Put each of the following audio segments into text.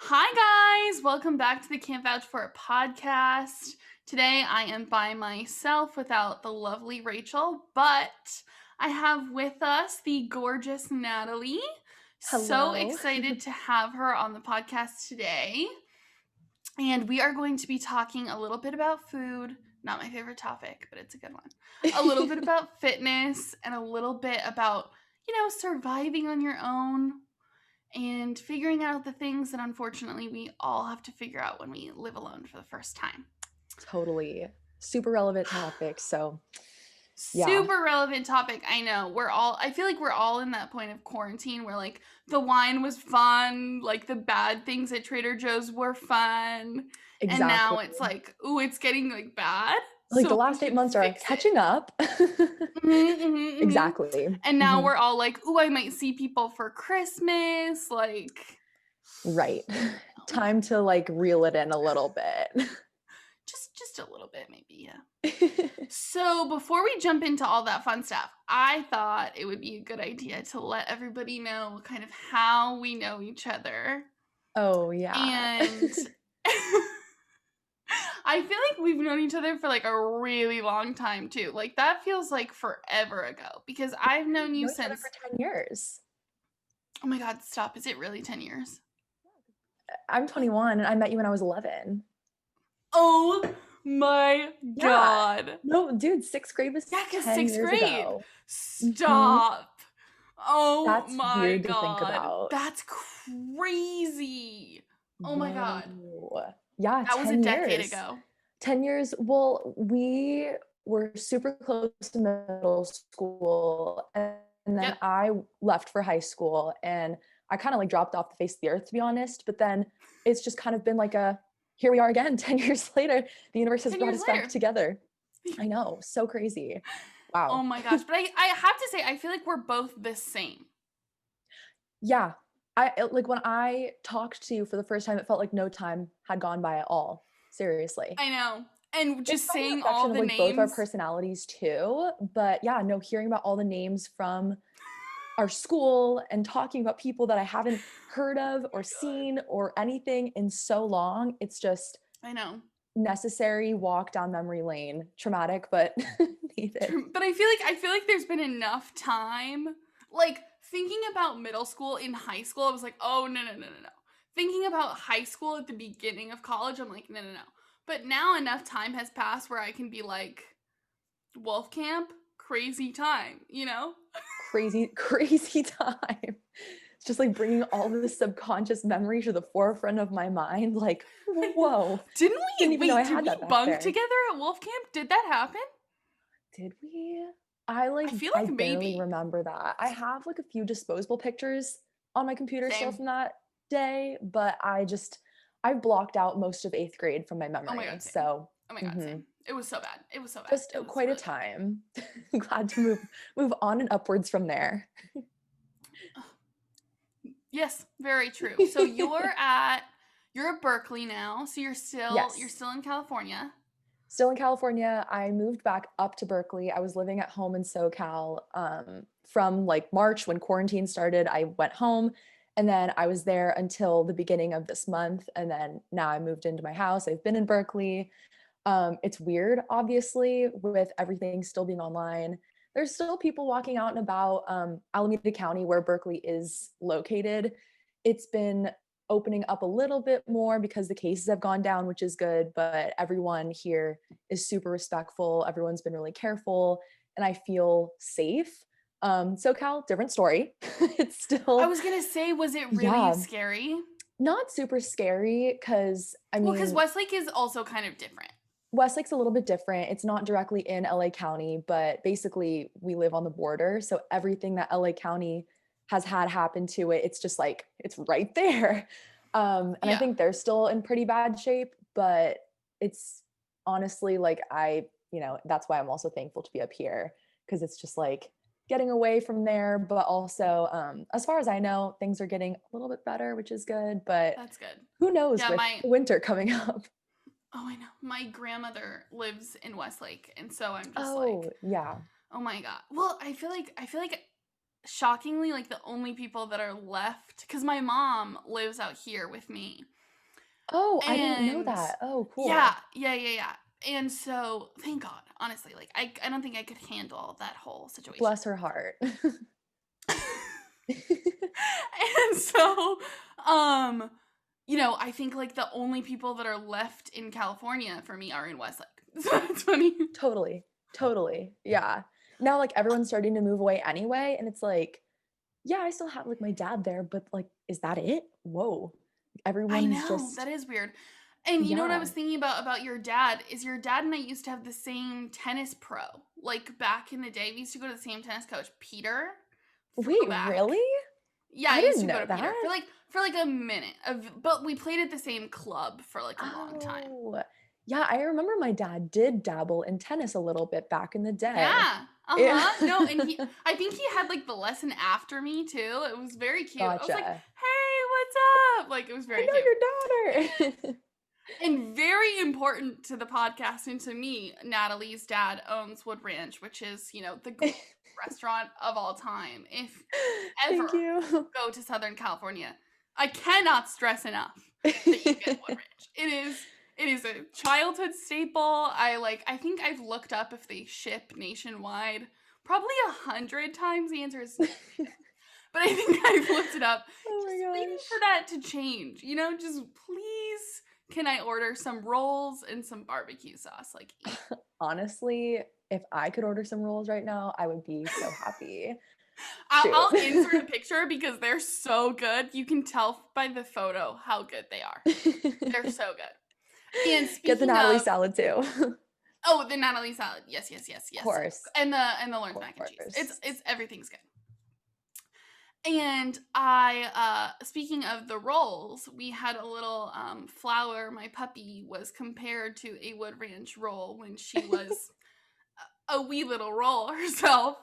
Hi guys, welcome back to the Can't Vouch for It podcast. Today I am by myself without the lovely Rachel, but I have with us the gorgeous Natalie. So Hello. excited to have her on the podcast today. And we are going to be talking a little bit about food, not my favorite topic, but it's a good one. A little bit about fitness and a little bit about, surviving on your own and figuring out the things that unfortunately we all have to figure out when we live alone for the first time. Totally. Super relevant topic. So, yeah. Super relevant topic. I know. I feel like we're all in that point of quarantine where like the wine was fun, like the bad things at Trader Joe's were fun. And Exactly. now it's like, ooh, it's getting like bad. Like the So we last 8 should months are fix it. catching up. Mm-hmm. Exactly. And now Mhm. we're all like, ooh, I might see people for Christmas. Like, Right. Time to like reel it in a little bit. just a little bit, maybe, yeah. So before we jump into all that fun stuff, I thought it would be a good idea to let everybody know kind of how we know each other. Oh, yeah. And I feel like we've known each other for like a really long time too. Like that feels like forever ago because I've known you Known each other since, for 10 years. oh my God, stop. Is it really 10 years? I'm 21 and I met you when I was 11. Oh my Yeah. God. No, dude, sixth grade was Yeah, because 10 sixth years grade. ago. Mhm. Stop. Oh That's my weird to think God. about. That's crazy. Oh my God. Whoa. Yeah, That was a 10 decade years. ago. 10 years. Well, we were super close to middle school, and then Yep. I left for high school, and I kind of like dropped off the face of the earth, to be honest. But then it's just kind of been like here we are again, 10 years later. The universe has 10 brought years us back later. together. I know. So crazy. Oh Wow. my gosh. But I have to say, I feel like we're both the same. Yeah. Like when I talked to you for the first time, it felt like no time had gone by at all. Seriously. I know. And It's just probably a saying all reflection of the like both our names. personalities too. But yeah, no, hearing about all the names from our school and talking about people that I haven't heard of Oh or my God. seen or anything in so long, it's just I know. necessary walk down memory lane. Traumatic, but needed. But I feel like there's been enough time. Like thinking about middle school in high school, I was like, oh no. Thinking about high school at the beginning of college, I'm like, no. But now enough time has passed where I can be like, Wolf Camp, crazy time, you know? Crazy, crazy time. It's just like bringing all this subconscious memory to the forefront of my mind. Like, whoa, didn't even know I Did had we that back bunk there. together at Wolf Camp? Did that happen? Did we? I like I feel I like barely maybe. remember that. I have like a few disposable pictures on my computer still Same. from that day, but I've blocked out most of 8th grade from my Oh my memory. God, same. So, Oh my God, mhm. same. It was so bad. It was so bad. Just It was quite a really bad. time. Glad to move on and upwards from there. Yes, very true. So you're at Berkeley now. So you're Yes. still in California. Still in California. I moved back up to Berkeley. I was living at home in SoCal from like March when quarantine started. I went home and then I was there until the beginning of this month. And then now I moved into my house. I've been in Berkeley. It's weird, obviously, with everything still being online. There's still people walking out and about. Alameda County, where Berkeley is located, it's been opening up a little bit more because the cases have gone down, which is good. But everyone here is super respectful. Everyone's been really careful, and I feel safe. SoCal, different story. It's I still, was gonna say, was it really yeah, scary? not super scary because I Well, because mean, Westlake is also kind of different. Westlake's a little bit different. It's not directly in LA County, but basically we live on the border. So everything that LA County has had happen to it, it's just like it's right there. And I Yeah. think they're still in pretty bad shape, but it's honestly like that's why I'm also thankful to be up here because it's just like getting away from there. But also, as far as I know, things are getting a little bit better, which is good. But That's good. who knows Yeah, with winter coming up? oh, I know. My grandmother lives in Westlake, and so I'm just Oh, like, yeah. oh my God. Well, I feel like shockingly, like the only people that are left, because my mom lives out here with me. Oh, I didn't know And that. Oh, yeah, cool. yeah, yeah, yeah. And so, thank God, honestly, like I don't think I could handle that whole situation. Bless her heart. And so, um, I think like the only people that are left in California for me are in Westlake. So it's funny. Totally. Totally. Yeah. Now, like, everyone's starting to move away anyway, and it's like, yeah, I still have like my dad there, but like, is that it? Whoa. I Everyone is know, that just, is weird. And you know what I was yeah. thinking about your dad is your dad and I used to have the same tennis pro. Like back in the day, we used to go to the same tennis coach, Peter. Wait, Throwback. really? Yeah, I I used didn't to go know to Peter that. for like a minute. But we played at the same club for like a long time. Oh, yeah. I remember my dad did dabble in tennis a little bit back in the day. Yeah. Yeah. Uh-huh. No, and I think he had like the lesson after me too. It was very cute. I was like, Gotcha. "Hey, what's up?" Like it was I very cute. know your daughter. And very important to the podcast and to me, Natalie's dad owns Wood Ranch, which is, the greatest restaurant of all time. If ever Thank you. go to Southern California, I cannot stress enough that you get Wood Ranch. It is a childhood staple. I think I've looked up if they ship nationwide. Probably 100 times. The answer is no. But I think I've looked it up. Oh Just my waiting for gosh. that to change. Just please, can I order some rolls and some barbecue sauce? Like, Honestly, if I could order some rolls right now, I would be so happy. Shoot. I'll insert a picture because they're so good. You can tell by the photo how good they are. They're so good. And Get the speaking Natalie of, salad too. Of oh, the Natalie salad. Yes, yes, yes, yes. course. And the Lawrence Of mac and cheese. It's course. it's everything's good. And speaking of the rolls, we had a little Flower, my puppy, was compared to a Wood Ranch roll when she was a wee little roll herself.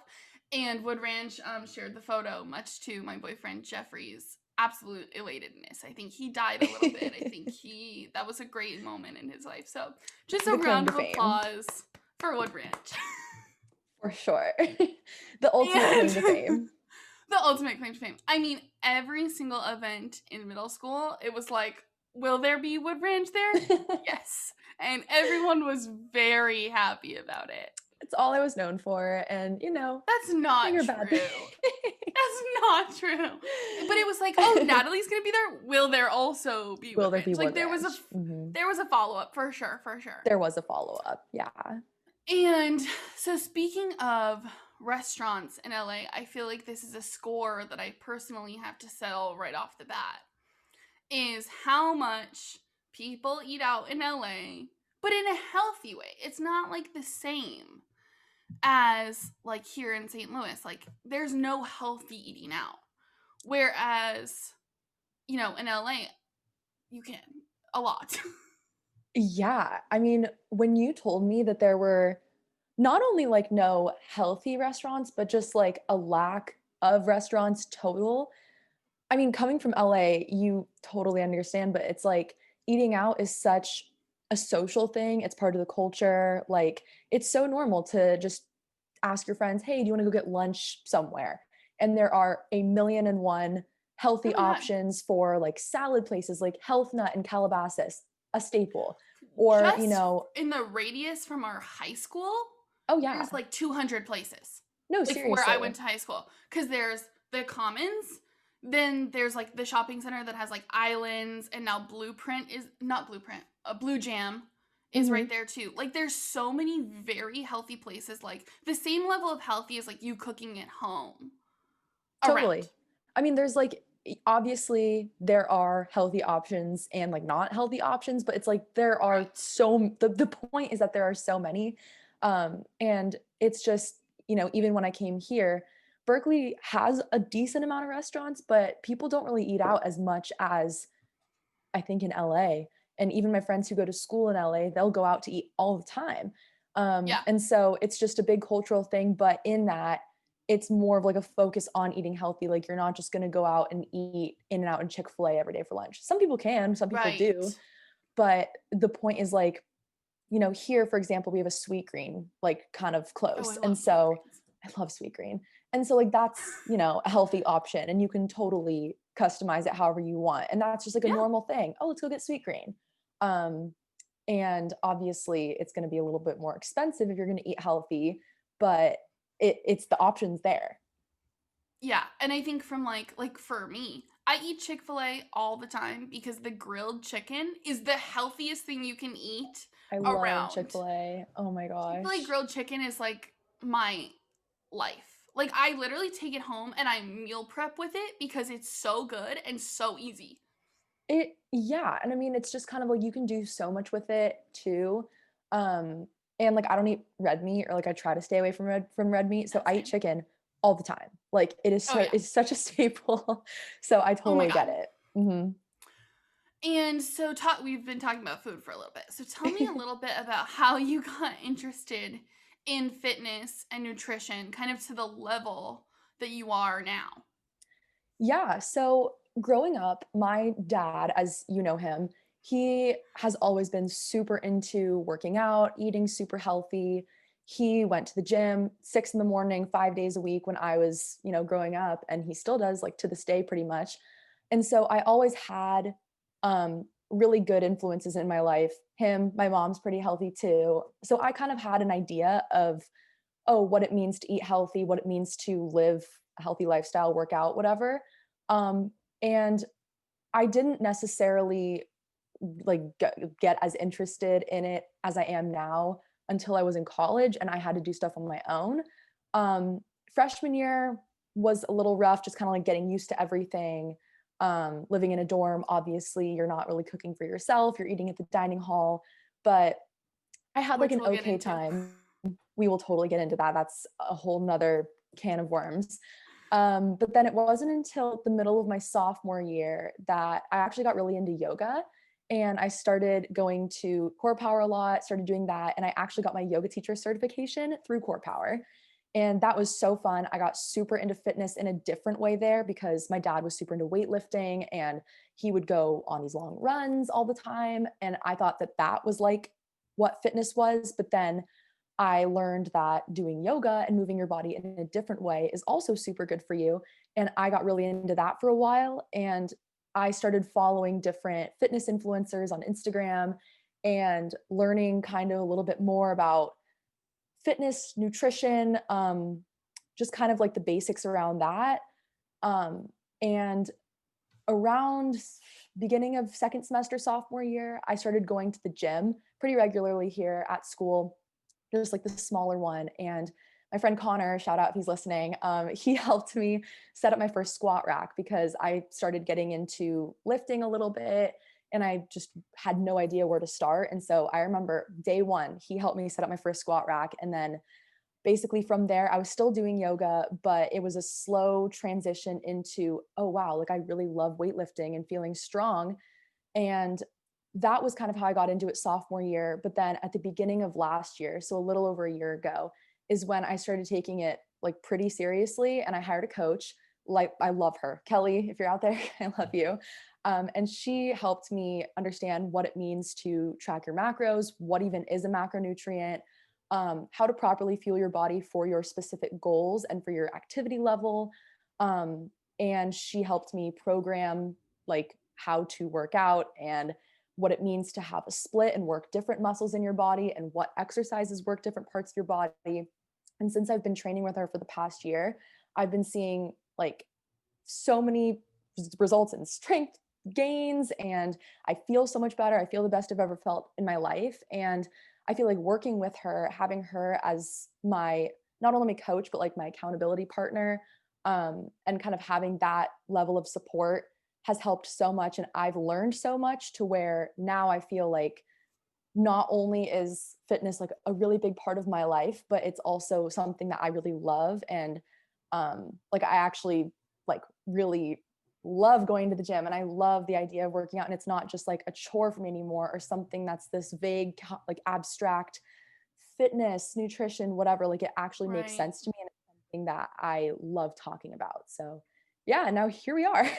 And Wood Ranch shared the photo, much to my boyfriend Jeffrey's absolute elatedness. I think he died a little bit. I think that was a great moment in his life. So just a The claim round to of fame. applause for Wood Ranch. For sure. The ultimate claim And to fame. the ultimate claim to fame. I mean, every single event in middle school, it was like, will there be Wood Ranch there? Yes. And everyone was very happy about it. It's all I was known for. And, That's not bigger bad true. things. That's not true. But it was like, oh, Natalie's gonna be there. Will there also be Will Wood there be Ranch? Like Wood Ranch? Mhm. there was a follow up for sure, for sure. There was a follow-up. Yeah. And so speaking of restaurants in LA, I feel like this is a score that I personally have to settle right off the bat. Is how much people eat out in LA, but in a healthy way. It's not like the same as like here in St. Louis. Like there's no healthy eating out. Whereas, in LA, you can a lot. Yeah. I mean, when you told me that there were not only like no healthy restaurants, but just like a lack of restaurants total. I mean, coming from LA, you totally understand, but it's like eating out is such a social thing. It's part of the culture. Like, it's so normal to just ask your friends, hey, do you want to go get lunch somewhere? And there are a million and one Oh healthy my god. options for like salad places like Health Nut in Calabasas, a staple. Or, Just in the radius from our high school, oh yeah, there's like 200 places. no, Like where I seriously. went to high school. Because there's the Commons, then there's like the shopping center that has like islands, and now Blueprint is not Blueprint, Blue Jam is right Mhm. there too. Like there's so many very healthy places, like the same level of healthy as like you cooking at home around. Totally. I mean, there's like obviously there are healthy options and like not healthy options, but it's like there are Right. the point is that there are so many. And it's just, even when I came here, Berkeley has a decent amount of restaurants, but people don't really eat out as much as I think in LA. And even my friends who go to school in LA, they'll go out to eat all the time. Yeah. And so it's just a big cultural thing. But in that, it's more of like a focus on eating healthy. Like you're not just going to go out and eat In-N-Out and Chick-fil-A every day for lunch. Some people can, some people do. Right. But the point is like, here, for example, we have a Sweet Green, like kind of Oh, I close. And love so Sweetgreens. I love Sweet Green. And so like that's, a healthy option and you can totally customize it however you want. And that's just like a Yeah. normal thing. Oh, let's go get sweet green. Um, and obviously it's going to be a little bit more expensive if you're going to eat healthy, but it's the options there. Yeah, and I think from like for me, I eat Chick-fil-A all the time because the grilled chicken is the healthiest thing you can eat I love around. Chick-fil-A. Oh my Chick-fil-A gosh. grilled chicken is like my life. Like I literally take it home and I meal prep with it because it's so good and so easy. Yeah, and I mean, it's just kind of like you can do so much with it too. Um, and like I don't eat red meat or like I try to stay away from red meat, so That's I eat same. chicken all the time. Like it is Oh yeah. it's such a staple. So I Oh my totally god. get it. Mhm. And so we've been talking about food for a little bit. So tell me a little bit about how you got interested in fitness and nutrition kind of to the level that you are now. Yeah. So growing up, my dad, as you know him, he has always been super into working out, eating super healthy. He went to the gym 6 in the morning, 5 days a week when I was, growing up, and he still does like to this day pretty much. And so I always had really good influences in my life. Him, my mom's pretty healthy too. So I kind of had an idea of, oh, what it means to eat healthy, what it means to live a healthy lifestyle, work out, whatever. Um, and I didn't necessarily like get as interested in it as I am now until I was in college and I had to do stuff on my own. Freshman year was a little rough, just kind of like getting used to everything. Living in a dorm, obviously, you're not really cooking for yourself, you're eating at the dining hall. But I had like Which an we'll get okay into. time. We will totally get into that. That's a whole nother can of worms. But then it wasn't until the middle of my sophomore year that I actually got really into yoga. And I started going to Core Power a lot, started doing that. And I actually got my yoga teacher certification through Core Power. And that was so fun. I got super into fitness in a different way there because my dad was super into weightlifting and he would go on these long runs all the time. And I thought that that was like what fitness was. But then I learned that doing yoga and moving your body in a different way is also super good for you. And I got really into that for a while. And I started following different fitness influencers on Instagram and learning kind of a little bit more about fitness, nutrition, just kind of like the basics around that. And around beginning of second semester sophomore year, I started going to the gym pretty regularly here at school, just like the smaller one. And my friend Connor, shout out if he's listening, he helped me set up my first squat rack because I started getting into lifting a little bit and I just had no idea where to start. And so I remember day one, he helped me set up my first squat rack. And then basically from there, I was still doing yoga, but it was a slow transition into, oh, wow, like I really love weightlifting and feeling strong. And that was kind of how I got into it sophomore year. But then at the beginning of last year, so a little over a year ago, is when I started taking it like pretty seriously. And I hired a coach. Like, I love her. Kelly, if you're out there, I love you. And she helped me understand what it means to track your macros, what even is a macronutrient, how to properly fuel your body for your specific goals and for your activity level. Um, and she helped me program like how to work out and what it means to have a split and work different muscles in your body and what exercises work different parts of your body. And since I've been training with her for the past year, I've been seeing like so many results in strength gains and I feel so much better. I feel the best I've ever felt in my life. And I feel like working with her, having her as my not only my coach, but like my accountability partner, and kind of having that level of support has helped so much. And I've learned so much to where now I feel like not only is fitness like a really big part of my life, but it's also something that I really love. And like I actually like really love going to the gym and I love the idea of working out. And it's not just like a chore for me anymore or something that's this vague, like abstract fitness, nutrition, whatever. Like it actually makes Right. sense to me and it's something that I love talking about. So yeah, now here we are.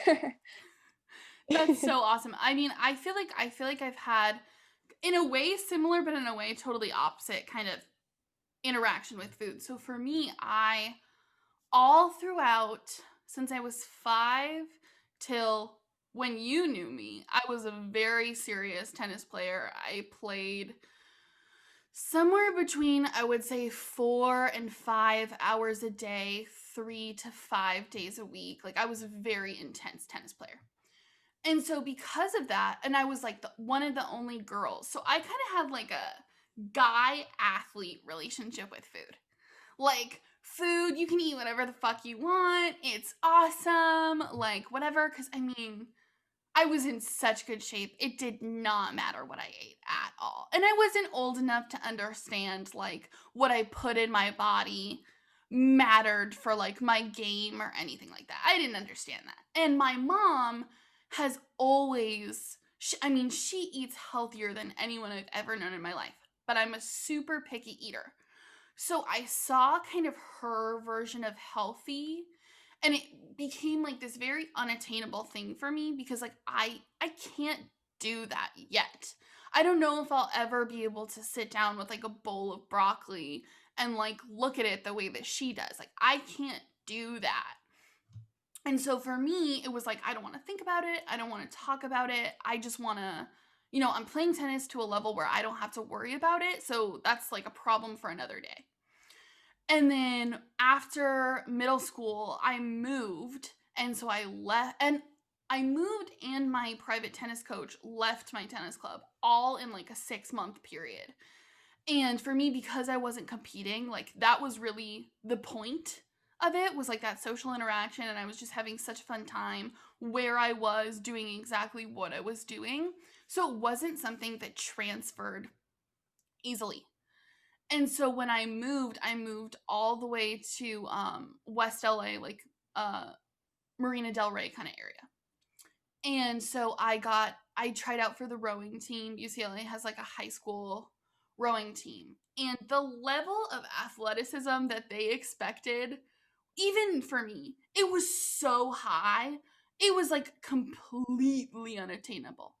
That's so awesome. I mean, I feel like I've had in a way similar but in a way totally opposite kind of interaction with food. So for me, I all throughout, since I was 5 till when you knew me, I was a very serious tennis player. I played somewhere between, I would say, 4 and 5 hours a day, 3 to 5 days a week. Like, I was a very intense tennis player. And so because of that, and I was like one of the only girls, so I kind of had like a guy athlete relationship with food. Like, food, you can eat whatever the fuck you want. It's awesome. Like, whatever. Because, I mean, I was in such good shape. It did not matter what I ate at all. And I wasn't old enough to understand, like, what I put in my body mattered for, like, my game or anything like that. I didn't understand that. And my mom has always, she eats healthier than anyone I've ever known in my life. But I'm a super picky eater. So I saw kind of her version of healthy, and it became like this very unattainable thing for me because like I can't do that yet. I don't know if I'll ever be able to sit down with like a bowl of broccoli and like look at it the way that she does. Like, I can't do that. And so for me, it was like, I don't want to think about it. I don't want to talk about it. I just want to, I'm playing tennis to a level where I don't have to worry about it. So that's like a problem for another day. And then after middle school, I moved. And so I left, and I moved, and my private tennis coach left my tennis club all in like a 6-month period. And for me, because I wasn't competing, like, that was really the point of it, was like that social interaction. And I was just having such a fun time where I was doing exactly what I was doing. So it wasn't something that transferred easily. And so when I moved all the way to West LA, like Marina Del Rey kind of area. And so I tried out for the rowing team. UCLA has like a high school rowing team. And the level of athleticism that they expected, even for me, it was so high. It was like completely unattainable.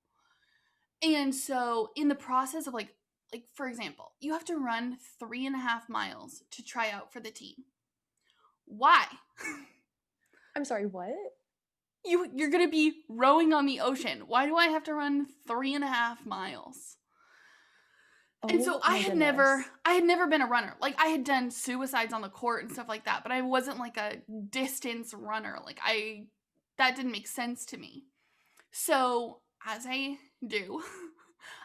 And so in the process of like for example, you have to run 3.5 miles to try out for the team. Why? I'm sorry, what? You're gonna be rowing on the ocean. Why do I have to run 3.5 miles? And so Oh my goodness. I had never been a runner. Like, I had done suicides on the court and stuff like that, but I wasn't like a distance runner. Like, that didn't make sense to me. So as I do,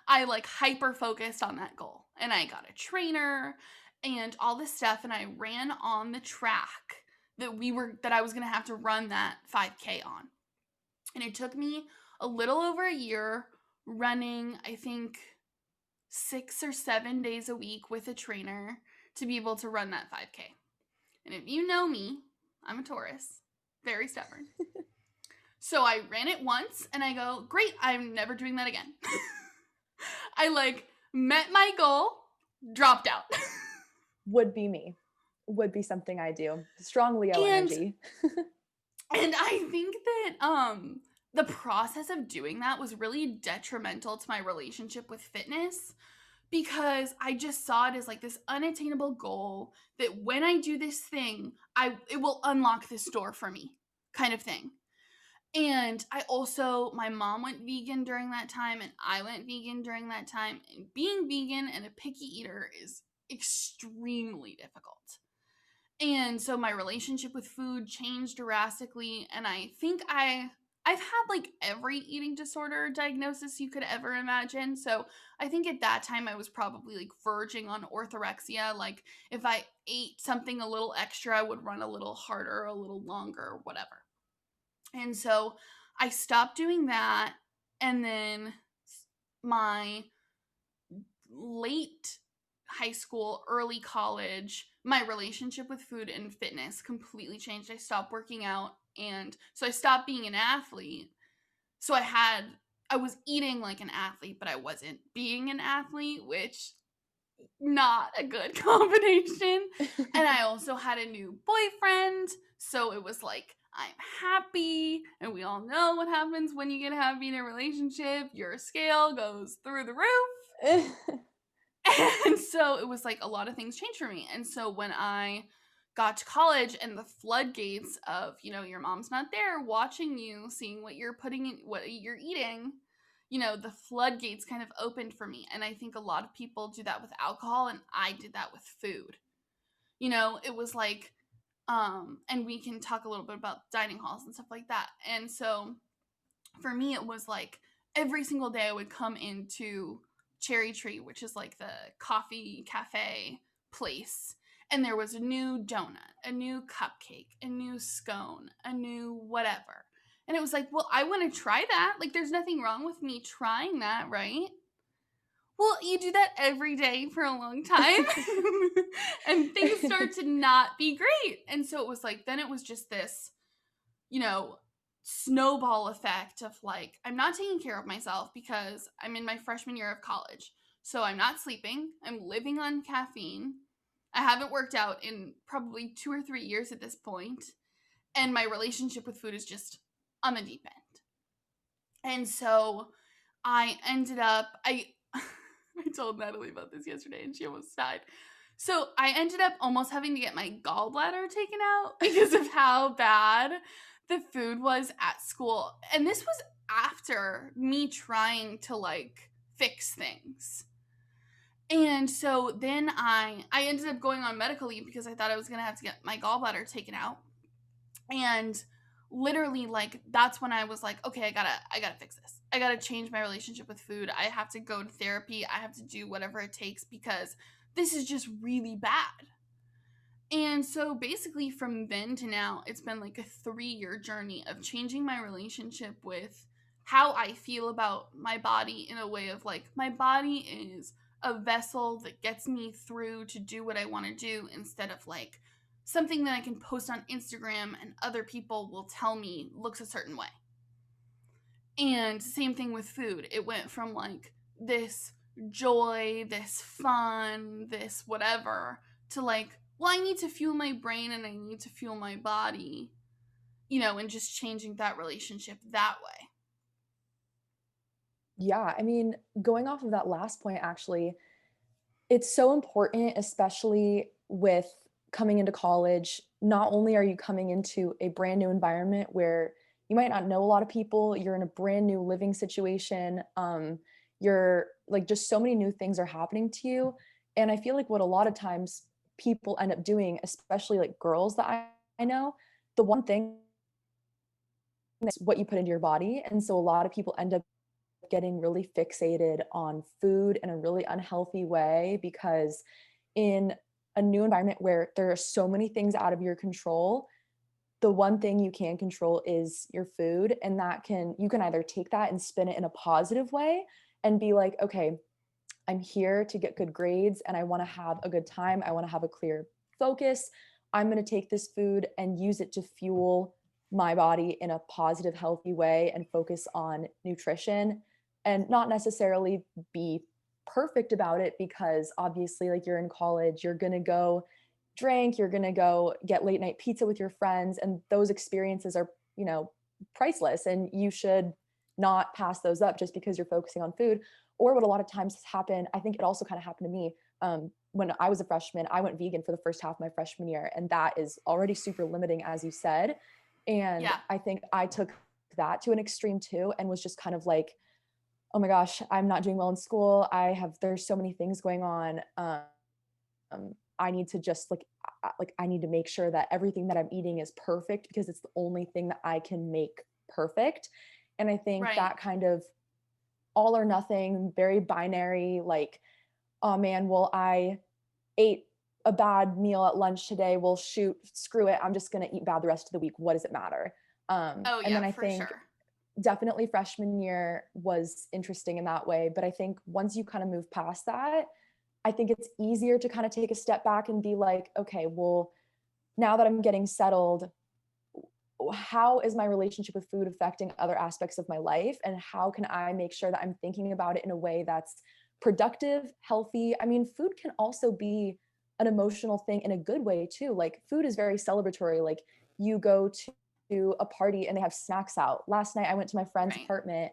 I like hyper focused on that goal, and I got a trainer and all this stuff, and I ran on the track that I was going to have to run that 5K on. And it took me a little over a year running, I think 6 or 7 days a week with a trainer to be able to run that 5K. And if you know me, I'm a Taurus, very stubborn. So I ran it once and I go, great, I'm never doing that again. I like met my goal, dropped out. Would be me. Would be something I do. Strong Leo energy. And I think that the process of doing that was really detrimental to my relationship with fitness, because I just saw it as like this unattainable goal that when I do this thing, it will unlock this door for me, kind of thing. And my mom went vegan during that time, and I went vegan during that time. And being vegan and a picky eater is extremely difficult. And so my relationship with food changed drastically. And I think I've had like every eating disorder diagnosis you could ever imagine. So I think at that time I was probably like verging on orthorexia. Like, if I ate something a little extra, I would run a little harder, a little longer, whatever. And so I stopped doing that. And then my late high school, early college, my relationship with food and fitness completely changed. I stopped working out. And so I stopped being an athlete. So I was eating like an athlete, but I wasn't being an athlete, which not a good combination. And I also had a new boyfriend. So it was like, I'm happy. And we all know what happens when you get happy in a relationship. Your scale goes through the roof. And so it was like a lot of things changed for me. And so when I got to college and the floodgates of, your mom's not there watching you, seeing what you're putting in, what you're eating, the floodgates kind of opened for me. And I think a lot of people do that with alcohol, and I did that with food. It was like, and we can talk a little bit about dining halls and stuff like that. And so for me, it was like every single day I would come into Cherry Tree, which is like the coffee cafe place, and there was a new donut, a new cupcake, a new scone, a new whatever. And it was like, well, I want to try that. Like, there's nothing wrong with me trying that, right? Well, you do that every day for a long time, and things start to not be great. And so it was like, then it was just this, you know, snowball effect of like, I'm not taking care of myself because I'm in my freshman year of college. So I'm not sleeping. I'm living on caffeine. I haven't worked out in probably 2 or 3 years at this point, and my relationship with food is just on the deep end. And so I ended up, I told Natalie about this yesterday and she almost died. So I ended up almost having to get my gallbladder taken out because of how bad the food was at school. And this was after me trying to like fix things. And so then I ended up going on medical leave because I thought I was going to have to get my gallbladder taken out. And literally, like, that's when I was like, okay, I gotta fix this. I gotta change my relationship with food. I have to go to therapy. I have to do whatever it takes because this is just really bad. And so basically from then to now, it's been like a 3-year journey of changing my relationship with how I feel about my body, in a way of like, my body is a vessel that gets me through to do what I want to do, instead of like something that I can post on Instagram and other people will tell me looks a certain way. And same thing with food. It went from like this joy, this fun, this whatever, to like, well, I need to fuel my brain and I need to fuel my body, and just changing that relationship that way. Yeah, I mean, going off of that last point, actually, it's so important, especially with coming into college. Not only are you coming into a brand new environment where you might not know a lot of people, you're in a brand new living situation. You're like, just so many new things are happening to you. And I feel like what a lot of times people end up doing, especially like girls that I know, the one thing is what you put into your body. And so a lot of people end up getting really fixated on food in a really unhealthy way, because in a new environment where there are so many things out of your control, the one thing you can control is your food. And you can either take that and spin it in a positive way and be like, okay, I'm here to get good grades and I want to have a good time. I want to have a clear focus. I'm going to take this food and use it to fuel my body in a positive, healthy way and focus on nutrition, and not necessarily be perfect about it, because obviously, like, you're in college, you're going to go drink, you're going to go get late night pizza with your friends, and those experiences are, priceless, and you should not pass those up just because you're focusing on food. Or what a lot of times has happened, I think it also kind of happened to me, when I was a freshman. I went vegan for the first half of my freshman year, and that is already super limiting, as you said. And Yeah. I think I took that to an extreme too, and was just kind of like, oh my gosh, I'm not doing well in school. There's so many things going on. I need to just like I need to make sure that everything that I'm eating is perfect, because it's the only thing that I can make perfect. And I think Right. that kind of all or nothing, very binary, like, oh man, well, I ate a bad meal at lunch today. Well, shoot, screw it. I'm just going to eat bad the rest of the week. What does it matter? Oh And yeah, then I for think sure. definitely freshman year was interesting in that way. But I think once you kind of move past that, I think it's easier to kind of take a step back and be like, okay, well, now that I'm getting settled, how is my relationship with food affecting other aspects of my life? And how can I make sure that I'm thinking about it in a way that's productive, healthy? I mean, food can also be an emotional thing in a good way too. Like, food is very celebratory. Like, you go to a party and they have snacks out. Last night I went to my friend's Right. apartment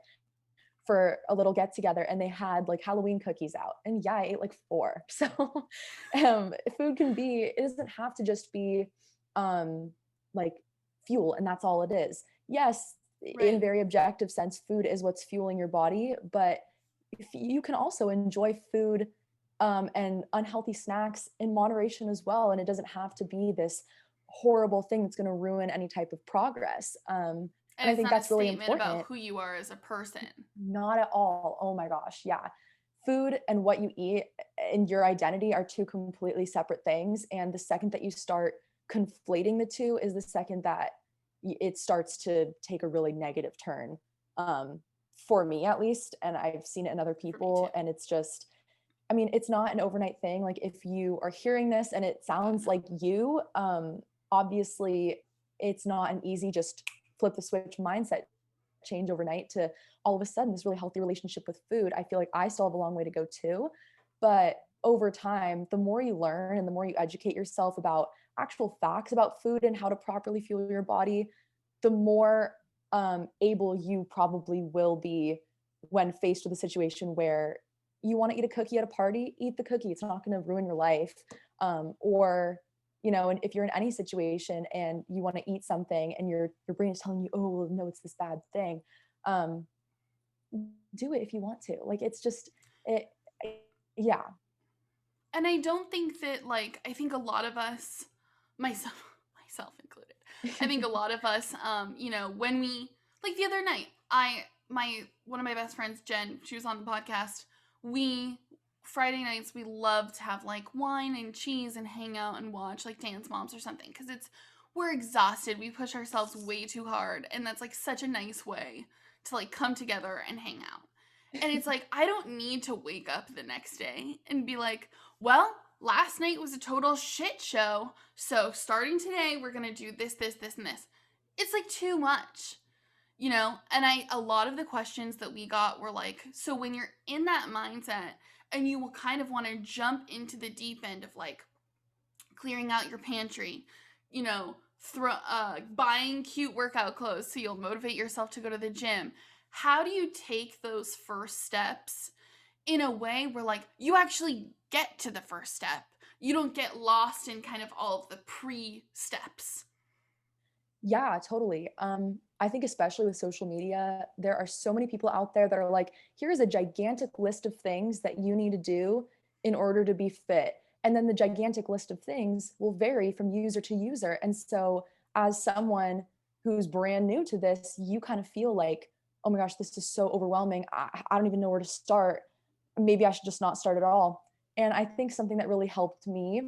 for a little get together and they had like Halloween cookies out. And yeah, I ate like four. So food can be, it doesn't have to just be um, like fuel and that's all it is. Yes, in a Right. very objective sense, food is what's fueling your body, but if you can also enjoy food and unhealthy snacks in moderation as well. And it doesn't have to be this horrible thing that's going to ruin any type of progress. And And I it's think not a that's really statement about important. who you are as a person. Not at all. Oh my gosh. Yeah. Food and what you eat and your identity are two completely separate things. And the second that you start conflating the two is the second that it starts to take a really negative turn. Um, for me, at least. And I've seen it in other For me too. people. And it's just, I mean, it's not an overnight thing. Like if you are hearing this and it Oh God, sounds no. like you, obviously it's not an easy just flip the switch mindset change overnight to all of a sudden this really healthy relationship with food. I feel like I still have a long way to go too. But over time, the more you learn and the more you educate yourself about actual facts about food and how to properly fuel your body, the more able you probably will be when faced with a situation where you want to eat a cookie at a party, eat the cookie. It's not going to ruin your life. Or and if you're in any situation and you want to eat something and your brain is telling you, oh well, no, it's this bad thing, um, do it if you want to. Like it's just it, yeah. And I don't think that, like, I think a lot of us, myself, myself included, I think a lot of us, when we, like the other night, one of my best friends, Jen, she was on the podcast. We, Friday nights, we love to have like wine and cheese and hang out and watch like Dance Moms or something because we're exhausted. We push ourselves way too hard. And that's like such a nice way to like come together and hang out. And it's like, I don't need to wake up the next day and be like, well, last night was a total shit show. So starting today, we're going to do this, this, this, and this. It's like too much, And a lot of the questions that we got were like, so when you're in that mindset and you will kind of want to jump into the deep end of like clearing out your pantry, buying cute workout clothes so you'll motivate yourself to go to the gym. How do you take those first steps in a way where like you actually get to the first step? You don't get lost in kind of all of the pre steps. Yeah, totally. I think especially with social media, there are so many people out there that are like, here's a gigantic list of things that you need to do in order to be fit. And then the gigantic list of things will vary from user to user. And so as someone who's brand new to this, you kind of feel like, oh my gosh, this is so overwhelming. I don't even know where to start. Maybe I should just not start at all. And I think something that really helped me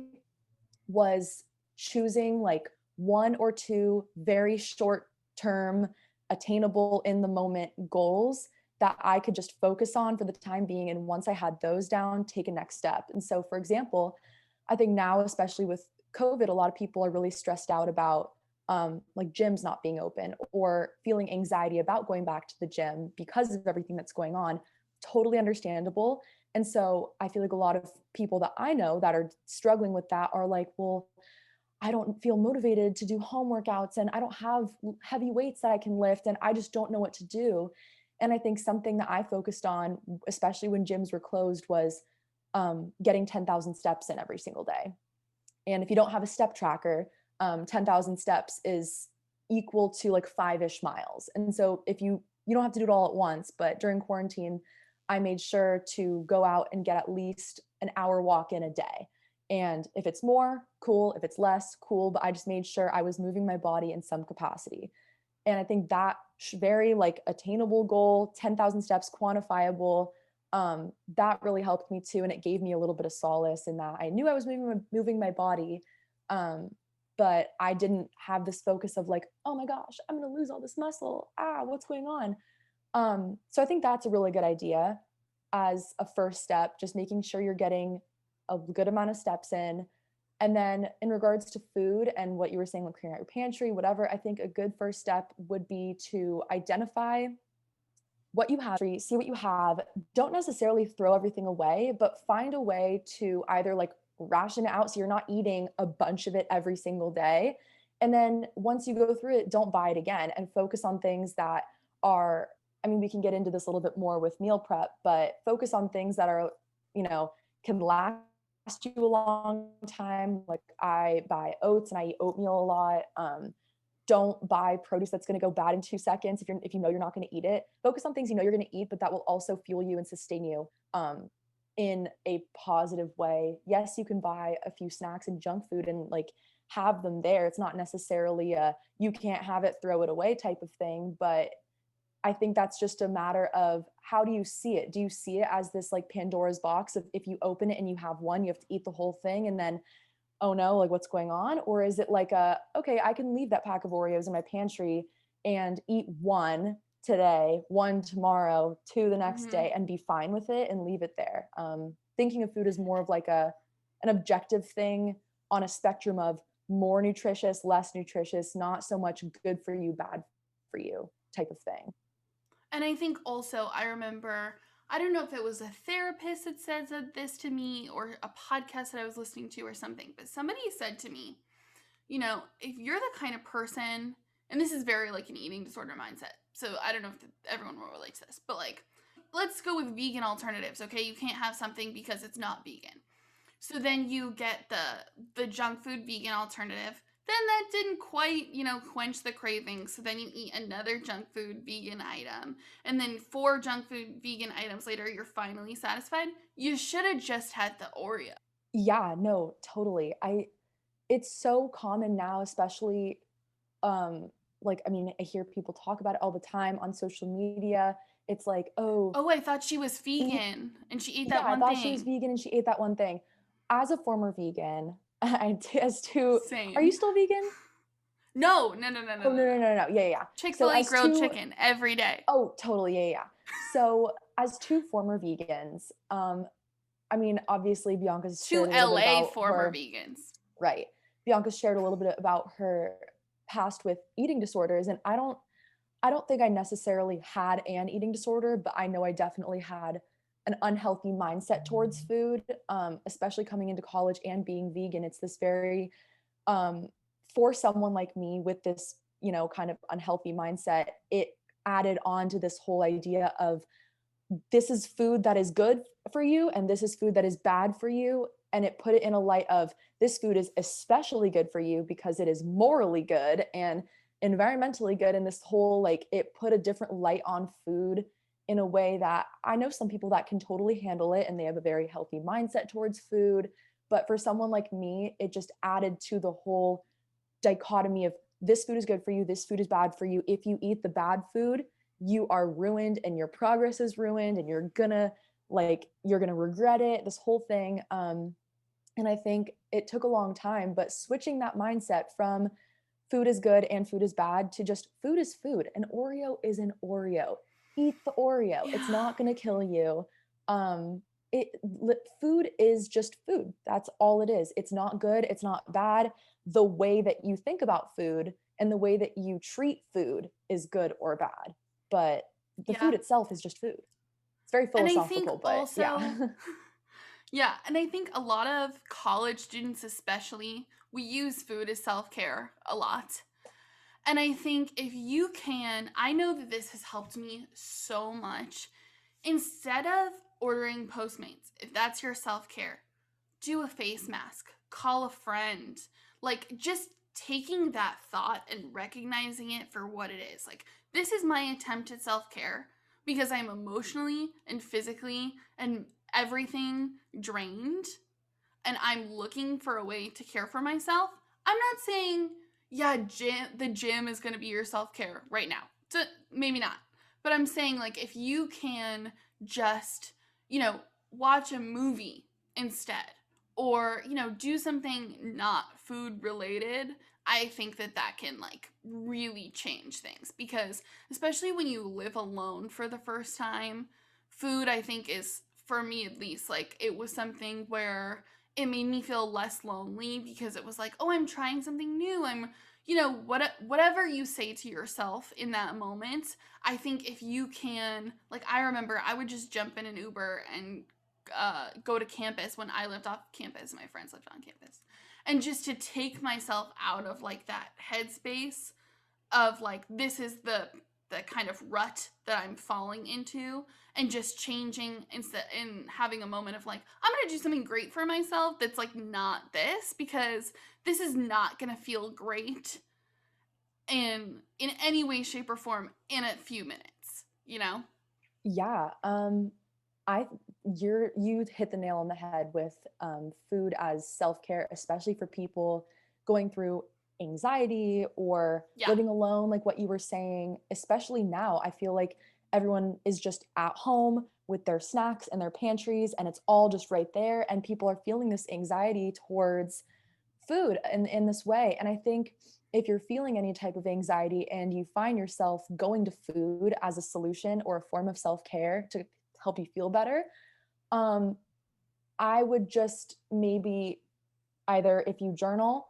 was choosing like one or two very short term, attainable in the moment goals that I could just focus on for the time being. And once I had those down, take a next step. And so, for example, I think now, especially with COVID, a lot of people are really stressed out about like gyms not being open or feeling anxiety about going back to the gym because of everything that's going on. Totally understandable. And so I feel like a lot of people that I know that are struggling with that are like, well, I don't feel motivated to do home workouts and I don't have heavy weights that I can lift and I just don't know what to do. And I think something that I focused on, especially when gyms were closed, was getting 10,000 steps in every single day. And if you don't have a step tracker, 10,000 steps is equal to like 5-ish miles. And so if you don't have to do it all at once, but during quarantine, I made sure to go out and get at least an hour walk in a day. And if it's more, cool. If it's less, cool. But I just made sure I was moving my body in some capacity. And I think that very like attainable goal, 10,000 steps, quantifiable, that really helped me too. And it gave me a little bit of solace in that I knew I was moving my body. Um, but I didn't have this focus of like, oh my gosh, I'm going to lose all this muscle. What's going on? So I think that's a really good idea as a first step, just making sure you're getting a good amount of steps in. And then in regards to food and what you were saying, like clearing out your pantry, whatever, I think a good first step would be to identify what you have, see what you have. Don't necessarily throw everything away, but find a way to either like ration it out so you're not eating a bunch of it every single day. And then once you go through it, don't buy it again and focus on things that are, I mean, we can get into this a little bit more with meal prep, but focus on things that are, can last you a long time. Like I buy oats and I eat oatmeal a lot. Don't buy produce that's going to go bad in 2 seconds if you know you're not going to eat it. Focus on things you know you're going to eat, but that will also fuel you and sustain you in a positive way. Yes, you can buy a few snacks and junk food and like have them there. It's not necessarily a you can't have it, throw it away type of thing, but I think that's just a matter of how do you see it? Do you see it as this like Pandora's box of if you open it and you have one, you have to eat the whole thing and then, oh no, like what's going on? Or is it like okay, I can leave that pack of Oreos in my pantry and eat one today, one tomorrow, two the next Mm-hmm. day and be fine with it and leave it there. Thinking of food as more of like an objective thing on a spectrum of more nutritious, less nutritious, not so much good for you, bad for you type of thing. And I think also, I remember, I don't know if it was a therapist that said this to me or a podcast that I was listening to or something, but somebody said to me, if you're the kind of person, and this is very like an eating disorder mindset, so I don't know if everyone will relate to this, but like, let's go with vegan alternatives, okay? You can't have something because it's not vegan. So then you get the junk food vegan alternative. Then that didn't quite, quench the craving. So then you eat another junk food vegan item. And then 4 junk food vegan items later, you're finally satisfied. You should have just had the Oreo. Yeah, no, totally. It's so common now, especially like I mean, I hear people talk about it all the time on social media. It's like, oh, Oh, I thought she was eat vegan and she ate yeah, that I one thought she was thing. vegan and she ate that one thing. As a former vegan, as to are you Same. still vegan? No, no, no, no, no, Oh no, no, no, no. no, no. Yeah, yeah, yeah. So Chick-fil-A as grilled to chicken every day. oh, totally, yeah, yeah, yeah. So as two former vegans, I mean, obviously Bianca's 2 shared a little bit LA about former her vegans. right. Bianca shared a little bit about her past with eating disorders, and I don't think I necessarily had an eating disorder, but I know I definitely had an unhealthy mindset towards food, especially coming into college and being vegan. It's this very um, for someone like me with this, kind of unhealthy mindset. It added on to this whole idea of this is food that is good for you and this is food that is bad for you, and it put it in a light of this food is especially good for you because it is morally good and environmentally good, and this whole like it put a different light on food in a way that I know some people that can totally handle it and they have a very healthy mindset towards food, but for someone like me it just added to the whole dichotomy of this food is good for you, this food is bad for you. If you eat the bad food, you are ruined and your progress is ruined and you're gonna regret it, this whole thing. And I think it took a long time, but switching that mindset from food is good and food is bad to just food is food. An Oreo is an Oreo. Eat the Oreo. It's Yeah. not going to kill you. It food is just food. That's all it is. It's not good, it's not bad. The way that you think about food and the way that you treat food is good or bad. But the Yeah. food itself is just food. It's very And I think philosophical, but also, yeah. yeah, and I think a lot of college students, especially, we use food as self care a lot. And I think if you can, I know that this has helped me so much. Instead of ordering Postmates, if that's your self care, do a face mask, call a friend. Like, just taking that thought and recognizing it for what it is. Like, this is my attempt at self care because I'm emotionally and physically and everything drained, and I'm looking for a way to care for myself. I'm not saying, yeah, the gym is going to be your self care right now. So maybe not. But I'm saying, like, if you can just, watch a movie instead, or, do something not food related, I think that that can, like, really change things. Because, especially when you live alone for the first time, food, I think, is, for me at least, like, it was something where it made me feel less lonely because it was like, oh, I'm trying something new. I'm, whatever you say to yourself in that moment, I think if you can, like, I remember I would just jump in an Uber and go to campus when I lived off campus. My friends lived on campus. And just to take myself out of like that headspace of like, this is the the kind of rut that I'm falling into, and just changing instead and having a moment of like, I'm gonna do something great for myself that's like not this, because this is not gonna feel great in any way, shape, or form in a few minutes, you know? Yeah, I you hit the nail on the head with food as self-care, especially for people going through anxiety or Yeah, living alone, like what you were saying. Especially now, I feel like everyone is just at home with their snacks and their pantries, and it's all just right there. And people are feeling this anxiety towards food in this way. And I think if you're feeling any type of anxiety and you find yourself going to food as a solution or a form of self-care to help you feel better, um, I would just maybe either if you journal,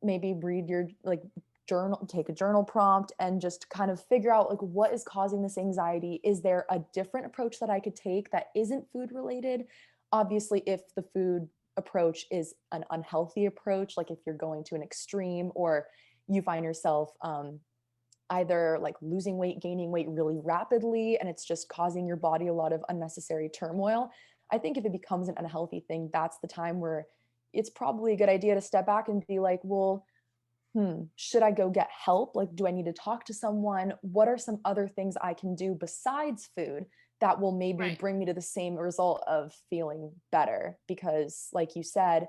maybe read your like journal, take a journal prompt and just kind of figure out like what is causing this anxiety. Is there a different approach that I could take that isn't food related? Obviously, if the food approach is an unhealthy approach, like if you're going to an extreme or you find yourself either like losing weight, gaining weight really rapidly, and it's just causing your body a lot of unnecessary turmoil. I think if it becomes an unhealthy thing, that's the time where it's probably a good idea to step back and be like, well, should I go get help? Like, do I need to talk to someone? What are some other things I can do besides food that will maybe right, bring me to the same result of feeling better? Because, like you said,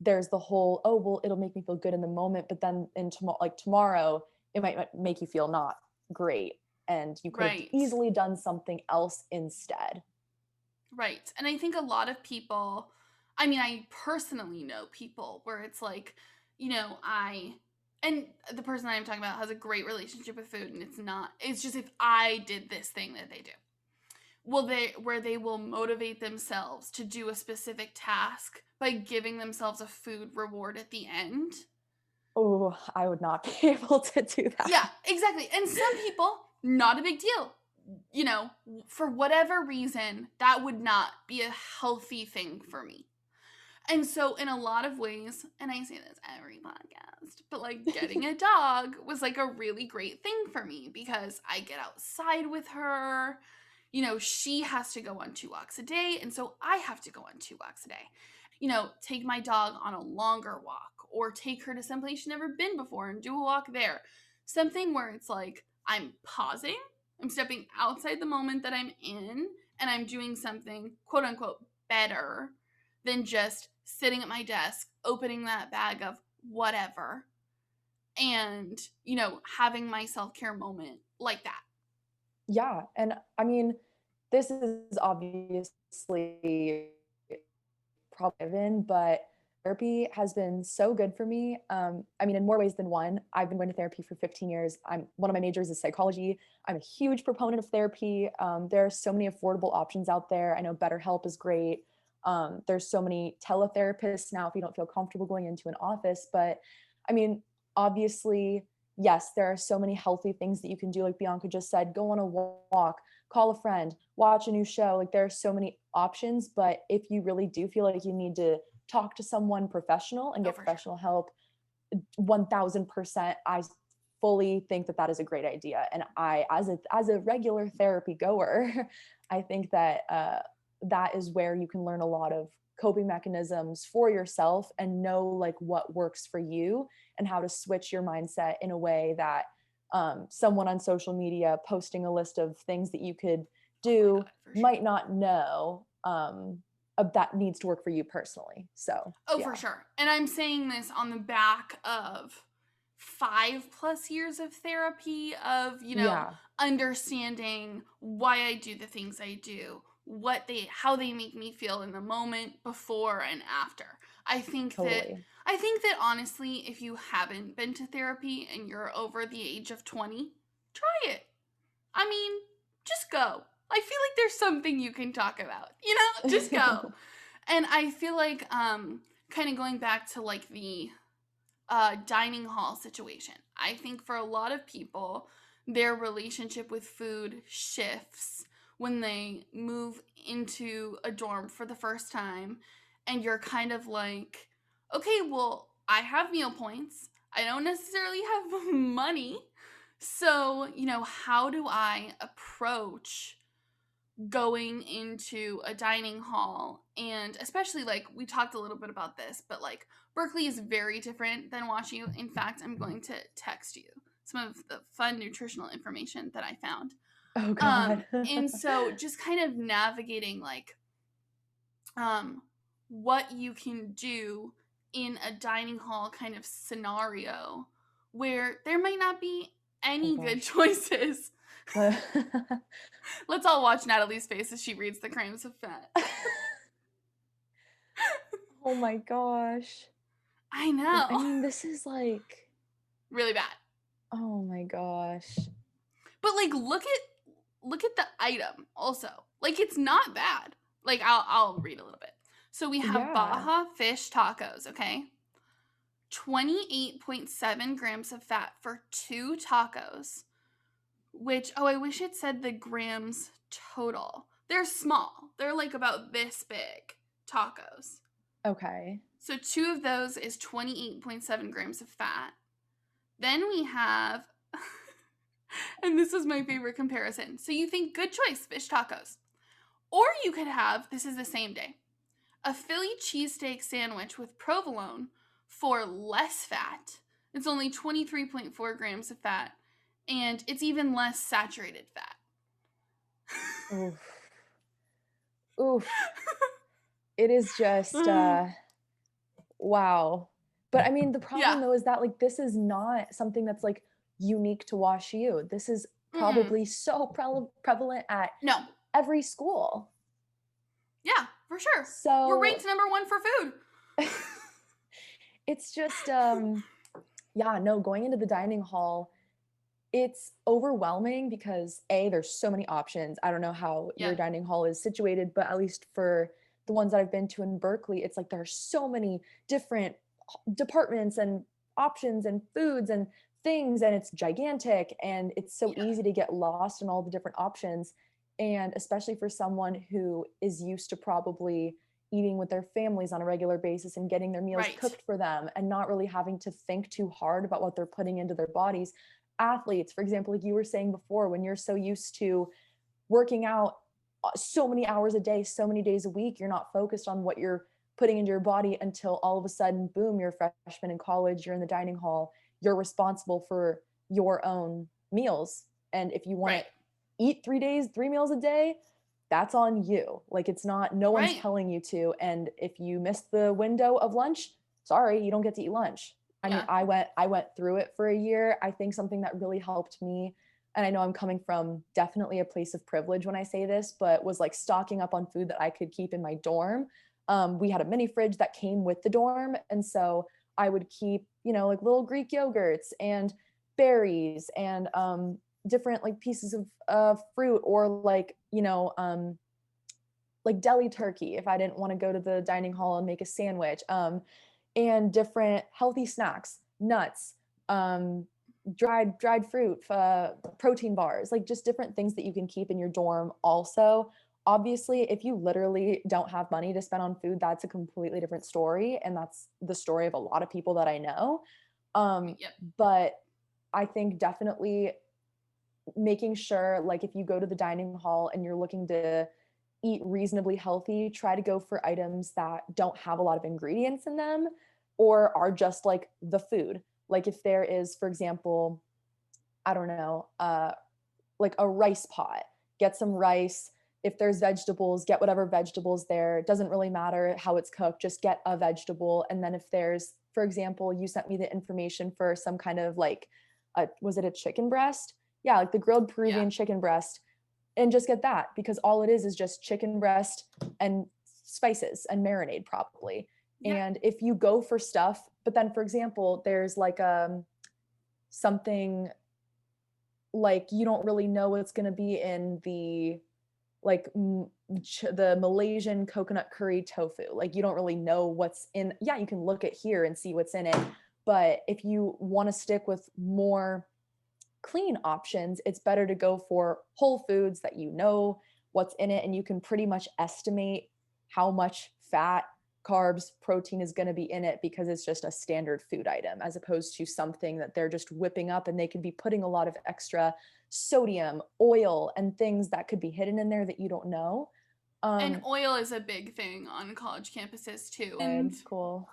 there's the whole, oh, well, it'll make me feel good in the moment, but then like tomorrow, it might make you feel not great. And you could have right. easily done something else instead. Right. And I think a lot of people, I mean, I personally know people where it's like, and the person I'm talking about has a great relationship with food, and it's just if I did this thing that they do. Where they will motivate themselves to do a specific task by giving themselves a food reward at the end. Oh, I would not be able to do Yeah, that. exactly. And some people, not a big deal. For whatever reason, that would not be a healthy thing for me. And so, in a lot of ways, and I say this every podcast, but like getting a dog was like a really great thing for me because I get outside with her. She has to go on 2 walks a day, and so I have to go on 2 walks a day. Take my dog on a longer walk or take her to someplace she's never been before and do a walk there. Something where it's like I'm pausing, I'm stepping outside the moment that I'm in, and I'm doing something quote unquote better than just sitting at my desk, opening that bag of whatever, and, having my self care moment like that. Yeah, and I mean, this is obviously probably given, but therapy has been so good for me. I mean, in more ways than one. I've been going to therapy for 15 years. I'm one of my majors is psychology. I'm a huge proponent of therapy. There are so many affordable options out there. I know BetterHelp is great. There's so many teletherapists now if you don't feel comfortable going into an office. But I mean, obviously, yes, there are so many healthy things that you can do. Like Bianca just said, go on a walk, call a friend, watch a new show. Like there are so many options. But if you really do feel like you need to talk to someone professional and Oh, get for sure. professional help, 1000%, I fully think that that is a great idea. And I, as a regular therapy goer, I think that that is where you can learn a lot of coping mechanisms for yourself and know like what works for you and how to switch your mindset in a way that someone on social media posting a list of things that you could Oh my do God, for sure. might not know that needs to work for you personally. So Oh, for yeah. sure. And I'm saying this on the back of 5+ years of therapy, of, Yeah, understanding why I do the things I do, how they make me feel in the moment before and after. I think that totally. I think that honestly, if you haven't been to therapy and you're over the age of 20, try it. I mean, just go. I feel like there's something you can talk about. Just go. And I feel like kind of going back to like the dining hall situation. I think for a lot of people, their relationship with food shifts when they move into a dorm for the first time, and you're kind of like, okay, well, I have meal points. I don't necessarily have money. So, how do I approach going into a dining hall? And especially, like, we talked a little bit about this, but like Berkeley is very different than WashU. In fact, I'm going to text you some of the fun nutritional information that I found. Oh God. And so just kind of navigating like um what you can do in a dining hall kind of scenario where there might not be Oh any good gosh. choices. Let's all watch Natalie's face as she reads the crimes of fat. Oh my gosh. I I know. mean, this is like, Really bad. oh my gosh. But like look at the item also. Like it's not bad. Like I'll read a little bit. So we have Yeah. Baja fish tacos, okay? 28.7 grams of fat for 2 tacos, which, oh, I wish it said the grams total. They're small. They're like about this big tacos. Okay. So 2 of those is 28.7 grams of fat. Then we have, and this is my favorite comparison. So you think good choice, fish tacos. Or you could have, this is the same day, a Philly cheesesteak sandwich with provolone for less fat. It's only 23.4 grams of fat, and it's even less saturated fat. Oof. Oof. It is just wow. But I mean, the problem Yeah. though is that like this is not something that's like unique to WashU. This is Mm-mm. probably so prevalent at No. every school. Yeah, for sure. We're So ranked number 1 for food. it's just yeah, no, going into the dining hall, it's overwhelming because A, there's so many options. I don't know how your Yeah. dining hall is situated, but at least for the ones that I've been to in Berkeley, it's like there are so many different departments and options and foods and things, and it's gigantic, and it's so Yeah. easy to get lost in all the different options. And especially for someone who is used to probably eating with their families on a regular basis and getting their meals Right. cooked for them and not really having to think too hard about what they're putting into their bodies. Athletes, for example, like you were saying before, when you're so used to working out so many hours a day, so many days a week, you're not focused on what you're putting into your body until all of a sudden, boom, you're a freshman in college, you're in the dining hall, you're responsible for your own meals. And if you want to Right. eat 3 days, 3 meals a day, that's on you. Like it's not, no one's Right. telling you to. And if you miss the window of lunch, sorry, you don't get to eat lunch. I mean, Yeah. I went through it for a year. I think something that really helped me, and I know I'm coming from definitely a place of privilege when I say this, but was like stocking up on food that I could keep in my dorm. We had a mini fridge that came with the dorm. And so I would keep, like little Greek yogurts and berries and different like pieces of fruit, or like deli turkey if I didn't want to go to the dining hall and make a sandwich, and different healthy snacks, nuts, um, dried fruit, protein bars, like just different things that you can keep in your dorm. Also, obviously, if you literally don't have money to spend on food, that's a completely different story, and that's the story of a lot of people that I know. Um, Yep. but I think definitely making sure, like if you go to the dining hall and you're looking to eat reasonably healthy, try to go for items that don't have a lot of ingredients in them or are just like the food. Like if there is, for example, I don't know, like a rice pot, get some rice. If there's vegetables, get whatever vegetables there. It doesn't really matter how it's cooked, just get a vegetable. And then if there's, for example, you sent me the information for some kind of like, was it a chicken breast? Yeah, like the grilled Yeah. Peruvian chicken breast, and just get that because all it is just chicken breast and spices and marinade probably. Yeah. And if you go for stuff, but then for example, there's like something like you don't really know what's going to be in the like the Malaysian coconut curry tofu. Like you don't really know what's in. Yeah, you can look at here and see what's in it, but if you want to stick with more clean options, it's better to go for whole foods that you know what's in it and you can pretty much estimate how much fat carbs, protein is going to be in it because it's just a standard food item, as opposed to something that they're just whipping up, and they could be putting a lot of extra sodium, oil, and things that could be hidden in there that you don't know. And oil is a big thing on college campuses too. And Good, cool.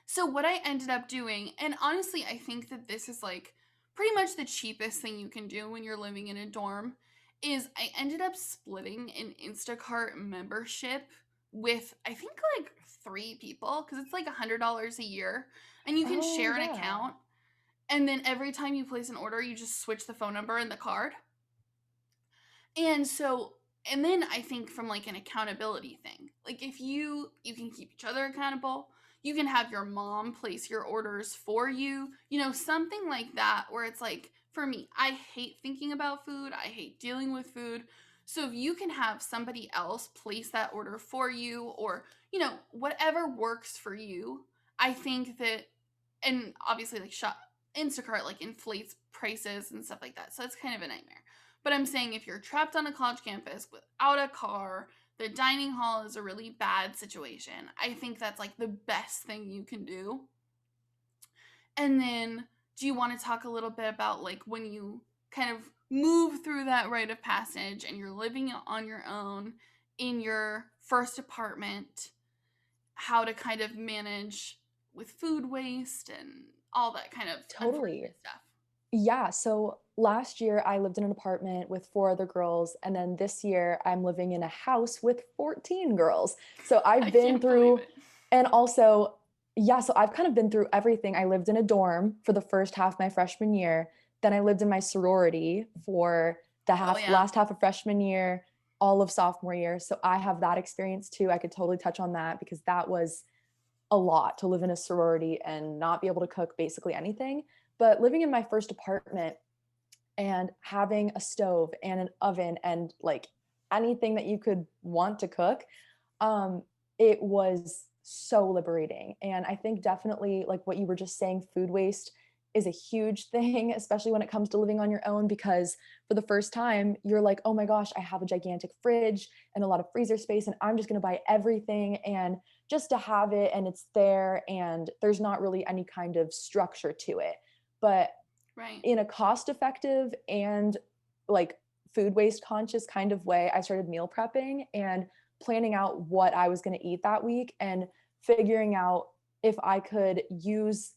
so what I ended up doing, and honestly, I think that this is like pretty much the cheapest thing you can do when you're living in a dorm, is I ended up splitting an Instacart membership with I think like 3 people, because it's like $100 a year, and you can Oh, share an yeah. account, and then every time you place an order, you just switch the phone number in the card. And so, and then I think from like an accountability thing, like if you can keep each other accountable, you can have your mom place your orders for you, something like that, where it's like, for me, I hate thinking about food, I hate dealing with food. So if you can have somebody else place that order for you, or whatever works for you, I think that, and obviously like shop Instacart like inflates prices and stuff like that, so it's kind of a nightmare. But I'm saying if you're trapped on a college campus without a car, the dining hall is a really bad situation. I think that's like the best thing you can do. And then, do you want to talk a little bit about like when you kind of move through that rite of passage and you're living on your own in your first apartment, how to kind of manage with food waste and all that kind of Totally. unfortunate stuff? Yeah. So last year I lived in an apartment with 4 other girls. And then this year I'm living in a house with 14 girls. So I I've been can't believe through, it. and also, yeah, so I've kind of been through everything. I lived in a dorm for the first half my freshman year. Then I lived in my sorority for the Oh, half yeah. last half of freshman year, all of sophomore year. So I have that experience too. I could totally touch on that because that was a lot to live in a sorority and not be able to cook basically anything. But living in my first apartment and having a stove and an oven and like anything that you could want to cook, um, it was so liberating. And I think definitely like what you were just saying, food waste is a huge thing, especially when it comes to living on your own, because for the first time, you're like, oh my gosh, I have a gigantic fridge and a lot of freezer space, and I'm just going to buy everything. And just to have it and it's there, and there's not really any kind of structure to it. But Right. in a cost effective and like food waste conscious kind of way, I started meal prepping and planning out what I was going to eat that week and figuring out if I could use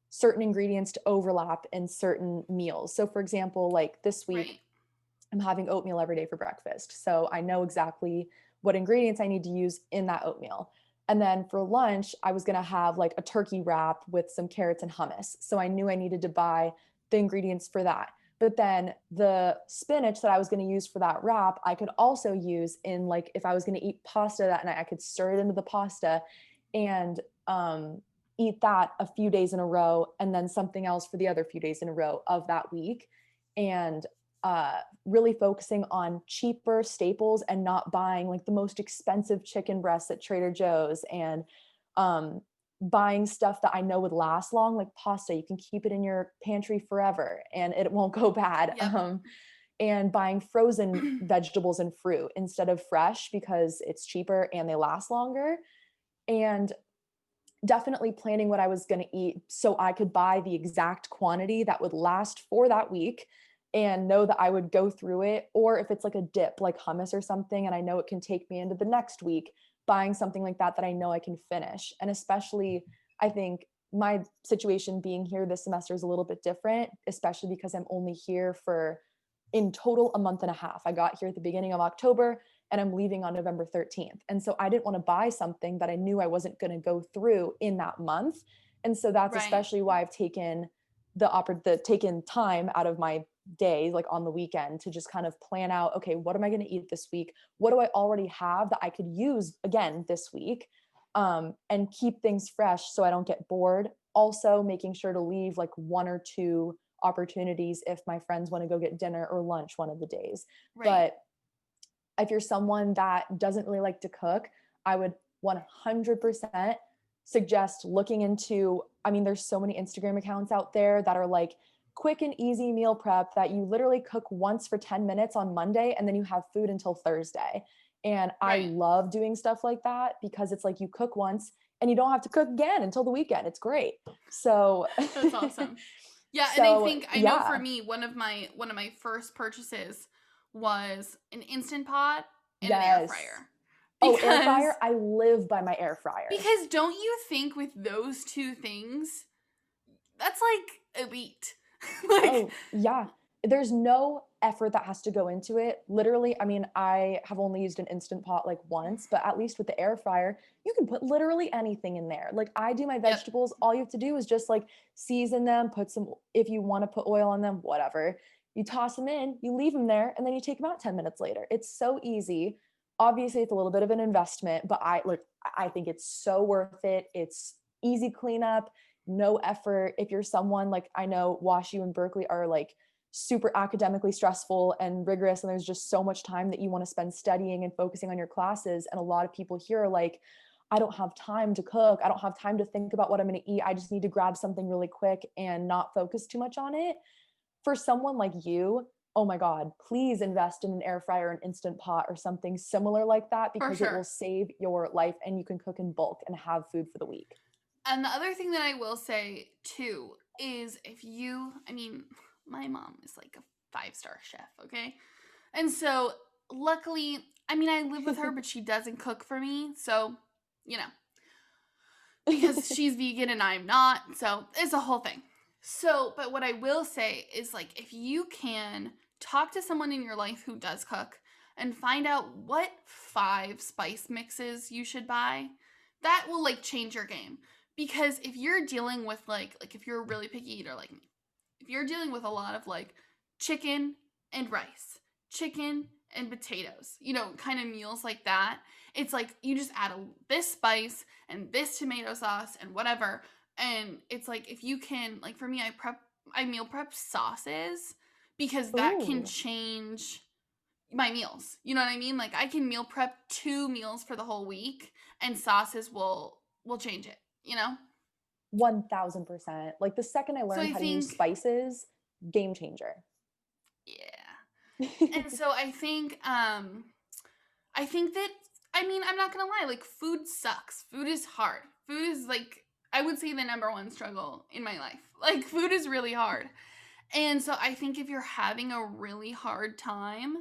certain ingredients to overlap in certain meals. So, for example, like this week, Right. I'm having oatmeal every day for breakfast. So I know exactly what ingredients I need to use in that oatmeal. And then for lunch, I was going to have like a turkey wrap with some carrots and hummus. So I knew I needed to buy the ingredients for that. But then the spinach that I was going to use for that wrap, I could also use in like if I was going to eat pasta that night, I could stir it into the pasta and eat that a few days in a row, and then something else for the other few days in a row of that week. And really focusing on cheaper staples and not buying like the most expensive chicken breasts at Trader Joe's, and um, buying stuff that I know would last long, like pasta. You can keep it in your pantry forever and it won't go bad. Yep. And buying frozen vegetables and fruit instead of fresh because it's cheaper and they last longer. And definitely planning what I was going to eat so I could buy the exact quantity that would last for that week and know that I would go through it. Or if it's like a dip, like hummus or something, and I know it can take me into the next week, buying something like that that I know I can finish. And especially, I think my situation being here this semester is a little bit different, especially because I'm only here for in total a month and a half. I got here at the beginning of October and I'm leaving on November 13th. And so I didn't want to buy something that I knew I wasn't going to go through in that month. And so that's Right. especially why I've taken the taken time out of my day, like on the weekend, to just kind of plan out, okay, what am I going to eat this week? What do I already have that I could use again this week? And keep things fresh so I don't get bored. Also making sure to leave like 1 or 2 opportunities if my friends want to go get dinner or lunch one of the days. Right. But if you're someone that doesn't really like to cook, I would 100% suggest looking into, I mean, there's so many Instagram accounts out there that are like quick and easy meal prep that you literally cook once for 10 minutes on Monday and then you have food until Thursday. And I Right. love doing stuff like that because it's like you cook once and you don't have to cook again until the weekend. It's great. So, That's awesome. Yeah, and so I know for yeah, me one of my first purchases was an instant pot and an air yes. fryer. Oh, air fryer. Because I live by my air fryer. don't you think with those two things that's like elite? Like Oh, yeah. There's no effort that has to go into it. Literally, I mean, I have only used an instant pot like once, but at least with the air fryer, you can put literally anything in there. Like I do my yep. vegetables, all you have to do is just like season them, put some, if you want to put oil on them, whatever. You toss them in, you leave them there, and then you take them out 10 minutes later. It's so easy. Obviously, it's a little bit of an investment, but I think it's so worth it. It's easy cleanup, no effort. If you're someone like I know WashU and Berkeley are like super academically stressful and rigorous, and there's just so much time that you want to spend studying and focusing on your classes. And a lot of people here are like, I don't have time to cook. I don't have time to think about what I'm going to eat. I just need to grab something really quick and not focus too much on it. For someone like you, oh my God, please invest in an air fryer, an instant pot, or something similar like that For because it will sure. save your life and you can cook in bulk and have food for the week. And the other thing that I will say too is if you, I mean, my mom is like a five-star chef, okay? And so luckily, I mean, I live with her, but she doesn't cook for me. So, you know, because she's vegan and I'm not. So it's a whole thing. So, but what I will say is like, if you can talk to someone in your life who does cook and find out what 5 spice mixes you should buy, that will like change your game. Because if you're dealing with like if you're a really picky eater like me, if you're dealing with a lot of like chicken and rice, chicken and potatoes, you know, kind of meals like that, it's like you just add this spice and this tomato sauce and whatever. And it's like if you can, like for me, I meal prep sauces because that can Ooh. change my meals. You know what I mean? Like I can meal prep 2 meals for the whole week and sauces will change it, you know? 1000%. Like the second I So learned I how to use think spices, game changer. yeah. And so I think that I mean, I'm not gonna lie, like food sucks. Food is hard. Food is like I would say the number one struggle in my life. Like food is really hard. And so I think if you're having a really hard time,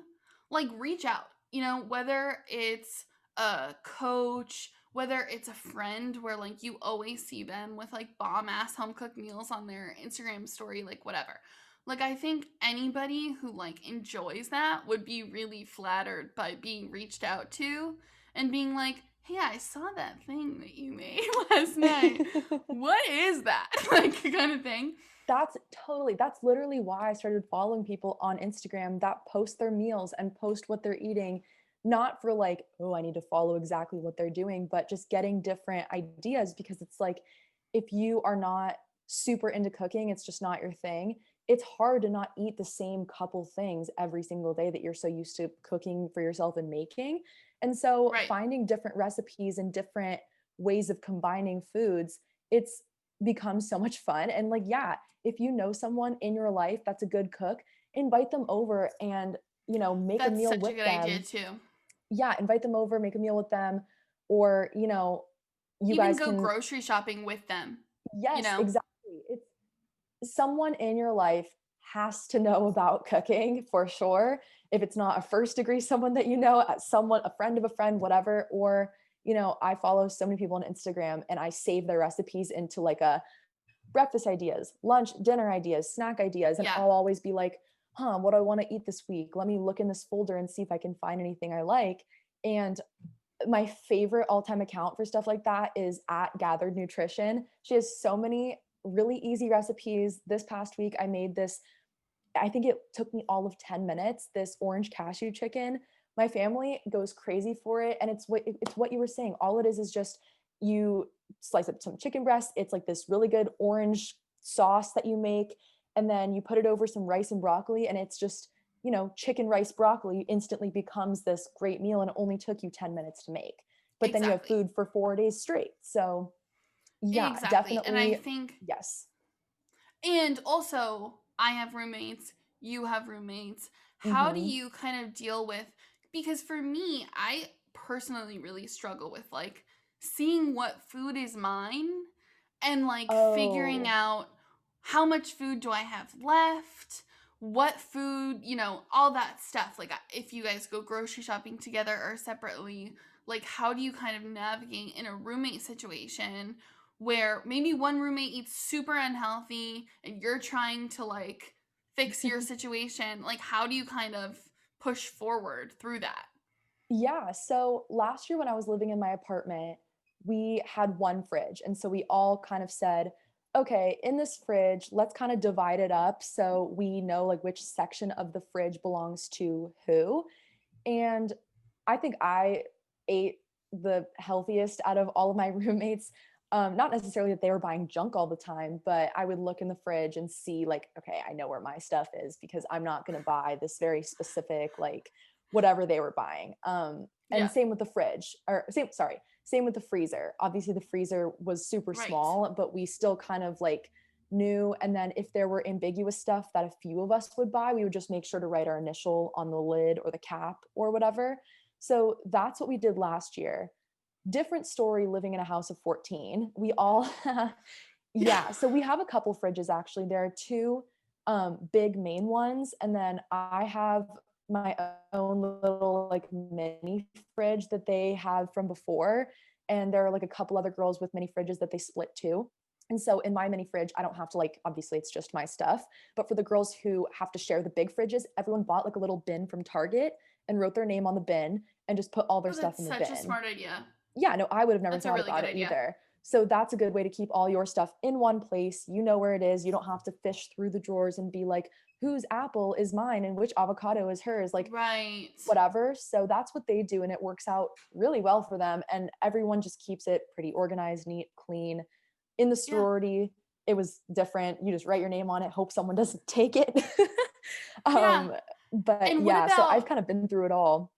like reach out, you know, whether it's a coach, whether it's a friend where like you always see them with like bomb ass home cooked meals on their Instagram story, like whatever. Like I think anybody who like enjoys that would be really flattered by being reached out to and being like, "Hey, I saw that thing that you made last night. What is that?" like kind of thing. That's literally why I started following people on Instagram that post their meals and post what they're eating, not for like, oh, I need to follow exactly what they're doing, but just getting different ideas because it's like if you are not super into cooking, it's just not your thing. It's hard to not eat the same couple things every single day that you're so used to cooking for yourself and making. And so Right. finding different recipes and different ways of combining foods, it's become so much fun. And like, yeah, if you know someone in your life that's a good cook, invite them over and, make a That's meal such a with good idea them. too. Yeah, invite them over, make a meal with them, or, you Even guys go can, grocery shopping with them, you yes, know? exactly. It's someone in your life has to know about cooking for sure. If it's not a first degree someone that you know, someone, a friend of a friend, whatever, or, I follow so many people on Instagram and I save their recipes into like a breakfast ideas, lunch, dinner ideas, snack ideas. And Yeah, I'll always be like, what do I want to eat this week? Let me look in this folder and see if I can find anything I like. And my favorite all-time account for stuff like that is at Gathered Nutrition. She has so many really easy recipes. This past week, I made this, I think it took me all of 10 minutes, this orange cashew chicken. My family goes crazy for it. And it's what you were saying. All it is just you slice up some chicken breast. It's like this really good orange sauce that you make. And then you put it over some rice and broccoli. And it's just, chicken, rice, broccoli instantly becomes this great meal. And it only took you 10 minutes to make. But then you have exactly. food for 4 days straight. So yeah, Exactly. And I definitely. think, Yes. and also, I have roommates, you have roommates. How do Hmm. you kind of deal with because for me, I personally really struggle with like seeing what food is mine and like figuring Oh, out how much food do I have left, what food, all that stuff. Like if you guys go grocery shopping together or separately, like how do you kind of navigate in a roommate situation where maybe one roommate eats super unhealthy and you're trying to like fix your situation? Like how do you kind of push forward through that? yeah. So last year when I was living in my apartment, we had one fridge. And so we all kind of said, okay, in this fridge, let's kind of divide it up so we know like which section of the fridge belongs to who. And I think I ate the healthiest out of all of my roommates. Not necessarily that they were buying junk all the time, but I would look in the fridge and see, like, okay, I know where my stuff is because I'm not going to buy this very specific, like, whatever they were buying. Yeah, And same with the fridge, or same with the freezer. Obviously, the freezer was super right. small, but we still kind of like knew. And then if there were ambiguous stuff that a few of us would buy, we would just make sure to write our initial on the lid or the cap or whatever. So that's what we did last year. Different story living in a house of 14. We all, Yeah. yeah. So we have a couple fridges actually. There are two big main ones. And then I have my own little like mini fridge that they have from before. And there are like a couple other girls with mini fridges that they split too. And so in my mini fridge, I don't have to like, obviously it's just my stuff. But for the girls who have to share the big fridges, everyone bought like a little bin from Target and wrote their name on the bin and just put all their Oh, stuff that's in the such a bin. smart idea. Yeah, no, I would have never That's a thought really about good it idea. either. So that's a good way to keep all your stuff in one place. You know where it is. You don't have to fish through the drawers and be like, whose apple is mine and which avocado is hers, like Right. whatever. So that's what they do. And it works out really well for them. And everyone just keeps it pretty organized, neat, clean. In the Yeah. sorority, it was different. You just write your name on it, hope someone doesn't take it. Yeah. um, but And what yeah, so I've about kind of been through it all.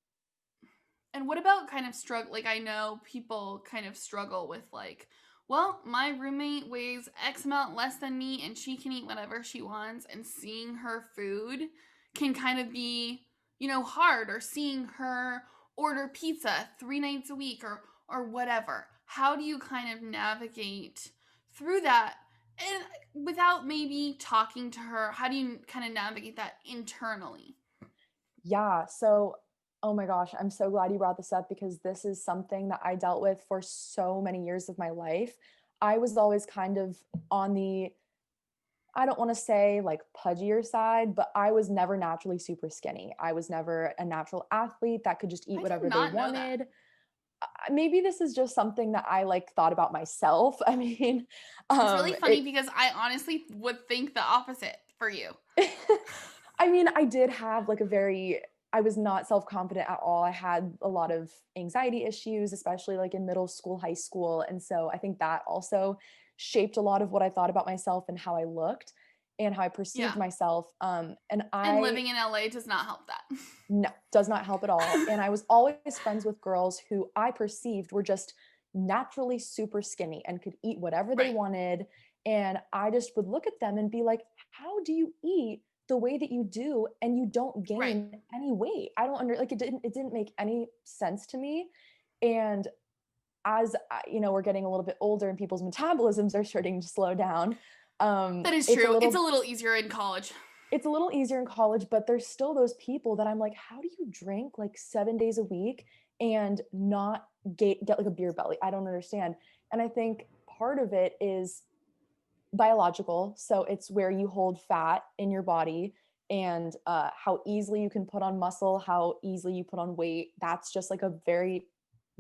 kind of struggle, like I know people kind of struggle with like, well, my roommate weighs X amount less than me and she can eat whatever she wants, and seeing her food can kind of be, hard, or seeing her order pizza 3 nights a week or whatever. How do you kind of navigate through that, and without maybe talking to her? How do you kind of navigate that internally? Yeah. So, oh my gosh, I'm so glad you brought this up because this is something that I dealt with for so many years of my life. I was always kind of on the, I don't want to say like pudgier side, but I was never naturally super skinny. I was never a natural athlete that could just eat I did whatever they not know that. wanted. Maybe this is just something that I like thought about myself. I mean, It's really funny it because I honestly would think the opposite for you. I mean, I did have like a very I was not self-confident at all. I had a lot of anxiety issues, especially like in middle school, high school. And so I think that also shaped a lot of what I thought about myself and how I looked and how I perceived Yeah. myself. And And I living in LA does not help that. no, does not help at all. And I was always friends with girls who I perceived were just naturally super skinny and could eat whatever they Right. wanted. And I just would look at them and be like, how do you eat the way that you do and you don't Right. gain any weight? I don't like it didn't make any sense to me. And as we're getting a little bit older and people's metabolisms are starting to slow down, That is it's a true. It's a little little easier in college. it's a little easier in college, but there's still those people that I'm like, how do you drink like 7 days a week and not get like a beer belly? I don't understand. And I think part of it is biological. So it's where you hold fat in your body and how easily you can put on muscle, how easily you put on weight. That's just like a very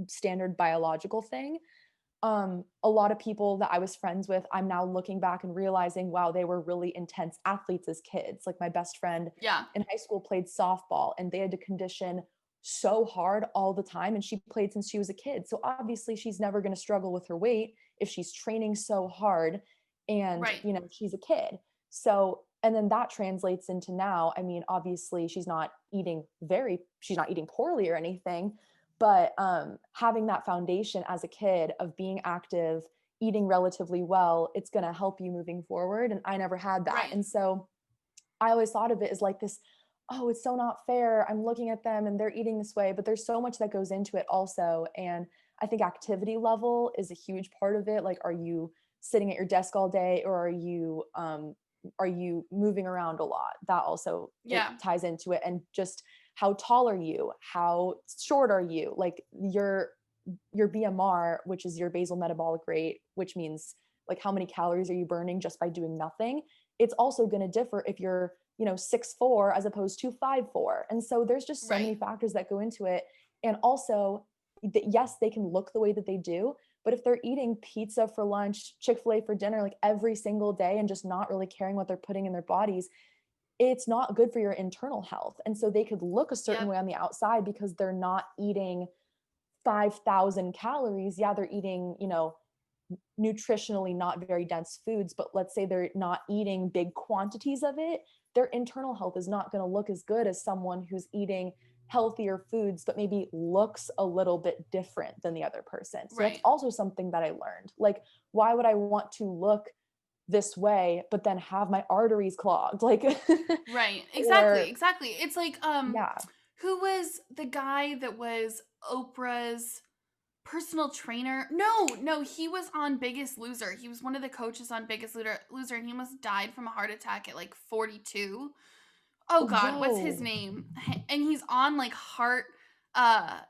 standard biological thing. A lot of people that I was friends with, I'm now looking back and realizing, wow, they were really intense athletes as kids. Like my best friend Yeah. in high school played softball and they had to condition so hard all the time. And she played since she was a kid. So obviously she's never going to struggle with her weight if she's training so hard and, Right. she's a kid. So, and then that translates into now, I mean, obviously she's not eating poorly or anything, but having that foundation as a kid of being active, eating relatively well, it's going to help you moving forward. And I never had that. Right. And so I always thought of it as like this oh, it's so not fair. I'm looking at them and they're eating this way, but there's so much that goes into it also. And I think activity level is a huge part of it. Like, are you sitting at your desk all day, or are you moving around a lot? That also, it Yeah. ties into it. And just how tall are you? How short are you? Like your BMR, which is your basal metabolic rate, which means like how many calories are you burning just by doing nothing. It's also going to differ if you're, 6'4" as opposed to 5'4". And so there's just so many Right. factors that go into it. And also, yes, they can look the way that they do, but if they're eating pizza for lunch, Chick-fil-A for dinner, like every single day, and just not really caring what they're putting in their bodies, it's not good for your internal health. And so they could look a certain Yep. way on the outside because they're not eating 5,000 calories. Yeah, they're eating, nutritionally not very dense foods, but let's say they're not eating big quantities of it, their internal health is not going to look as good as someone who's eating healthier foods, but maybe looks a little bit different than the other person. So that's Right. also something that I learned. Like, why would I want to look this way, but then have my arteries clogged? Like, Right. Exactly. or Exactly. It's like yeah. who was the guy that was Oprah's personal trainer? No, no, he was on Biggest Loser. He was one of the coaches on Biggest Loser, and he almost died from a heart attack at like 42. Oh God, what's his Whoa. name? And he's on like heart uh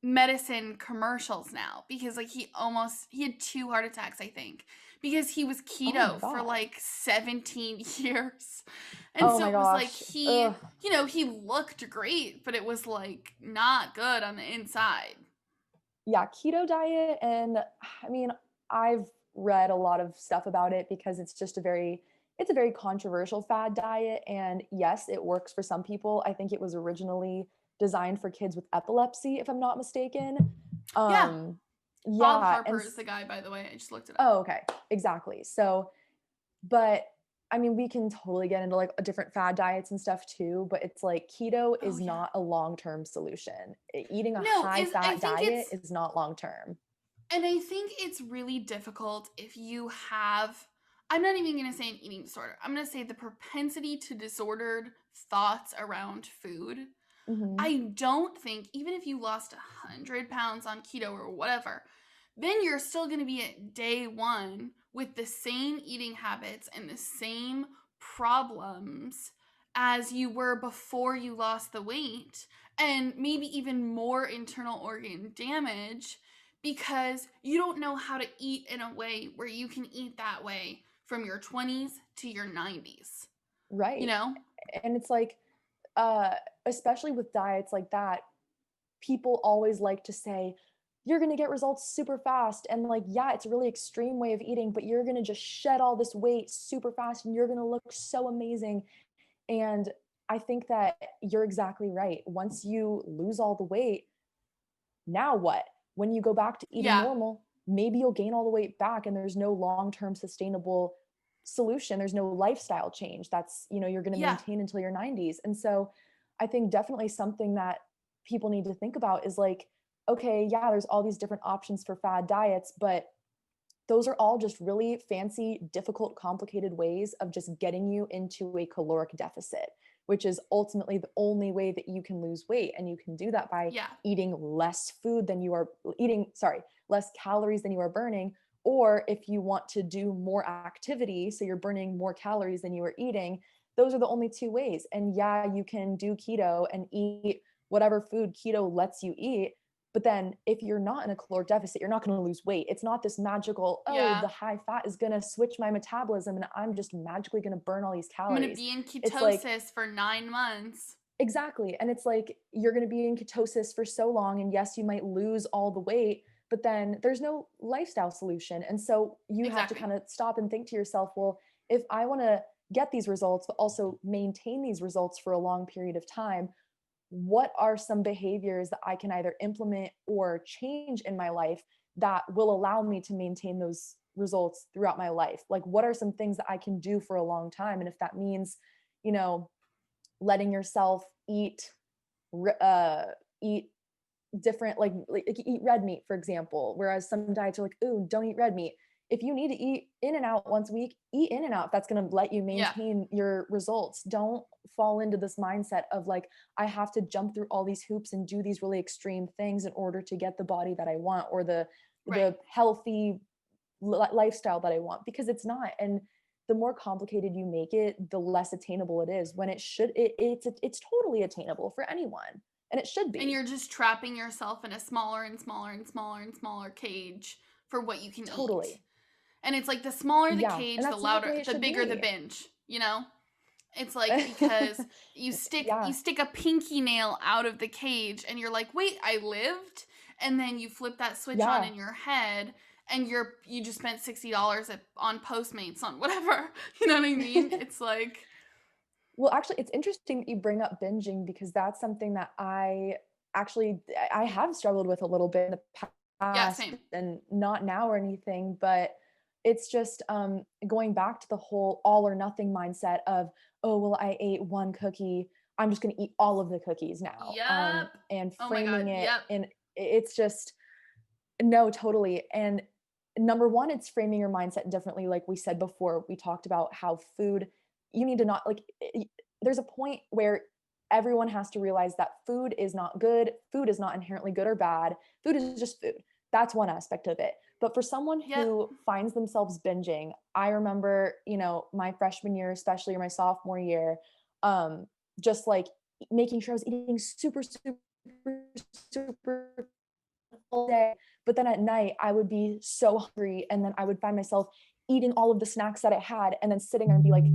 medicine commercials now because like he had two heart attacks, I think, because he was Oh my keto for God. like 17 years. And Oh so my it was like gosh. Ugh. he looked great, but it was like not good on the inside. Yeah, keto diet. And I mean, I've read a lot of stuff about it because it's a very controversial fad diet. And yes, it works for some people. I think it was originally designed for kids with epilepsy, if I'm not mistaken. Yeah, Um, Bob yeah, Harper is the guy, by the way. I just looked it up. oh, okay, exactly. So, but I mean, we can totally get into like a different fad diets and stuff too, but it's like keto Oh is yeah. not a long-term solution. Eating a No, high is I fat think diet it's is not long-term. and I think it's really difficult if you have, I'm not even going to say an eating disorder. I'm going to say the propensity to disordered thoughts around food. Mhm. I don't think, even if you lost 100 pounds on keto or whatever, then you're still going to be at day one with the same eating habits and the same problems as you were before you lost the weight, and maybe even more internal organ damage because you don't know how to eat in a way where you can eat that way from your 20s to your 90s, you Right. know? And it's like, uh, especially with diets like that, people always like to say, you're going to get results super fast. And like, yeah, it's a really extreme way of eating, but you're going to just shed all this weight super fast and you're going to look so amazing. And I think that you're exactly right. Once you lose all the weight, now what? When you go back to eating Yeah. normal, maybe you'll gain all the weight back and there's no long-term sustainable solution. There's no lifestyle change that's, you're going to Yeah. maintain until your 90s. And so I think definitely something that people need to think about is like, okay, yeah, there's all these different options for fad diets, but those are all just really fancy, difficult, complicated ways of just getting you into a caloric deficit, which is ultimately the only way that you can lose weight. And you can do that by Yeah. eating less food than you are eating, sorry, less calories than you are burning. Or if you want to do more activity, so you're burning more calories than you are eating, those are the only two ways. And yeah, you can do keto and eat whatever food keto lets you eat, but then if you're not in a caloric deficit, you're not going to lose weight. It's not this magical, oh, Yeah. the high fat is going to switch my metabolism and I'm just magically going to burn all these I'm going to calories. be in It's like, ketosis for 9 months. exactly. And it's like, you're going to be in ketosis for so long. And yes, you might lose all the weight, but then there's no lifestyle solution. And so you have to Exactly. kind of stop and think to yourself, well, if I want to get these results, but also maintain these results for a long period of time, what are some behaviors that I can either implement or change in my life that will allow me to maintain those results throughout my life? Like, what are some things that I can do for a long time? And if that means, you know, letting yourself uh, eat different, like eat red meat, for example, whereas some diets are like, ooh, don't eat red meat. If you need to eat in and out once a week, eat in and out. If that's going to let you Yeah. maintain your results. Don't fall into this mindset of like, I have to jump through all these hoops and do these really extreme things in order to get the body that I want, or Right. the healthy lifestyle that I want, because it's not. And the more complicated you make it, the less attainable it is, when it's totally attainable for anyone, and it should And be. you're just trapping yourself in a smaller and smaller and smaller and smaller cage for what you can eat. Totally. And it's like the smaller the Yeah, and cage, the that's not the louder, way it the should bigger the be. binge, you know? It's like because you Yeah. stick a pinky nail out of the cage and you're like, "Wait, I lived?" And then you flip that switch on Yeah. in your head and you just spent $60 on Postmates on whatever. You know what I mean? It's like, Well, actually, it's interesting that you bring up binging, because that's something that I have struggled with a little bit in the yeah, past, same. and not now or anything, but it's just going back to the whole all or nothing mindset of, oh, well, I ate one cookie, I'm just going to eat all of the cookies now, Yep. and Oh my framing god. it, Yep. and it's just, no, totally. And number one, it's framing your mindset differently. Like we said before, we talked about how food, you need to not like, there's a point where everyone has to realize that food is not good. Food is not inherently good or bad. Food is just food. That's one aspect of it. But for someone Yep. who finds themselves binging, I remember, my freshman year, especially, or my sophomore year, um, just like making sure I was eating super, super, super all day. But then at night, I would be so hungry. And then I would find myself eating all of the snacks that I had, and then sitting there and be like,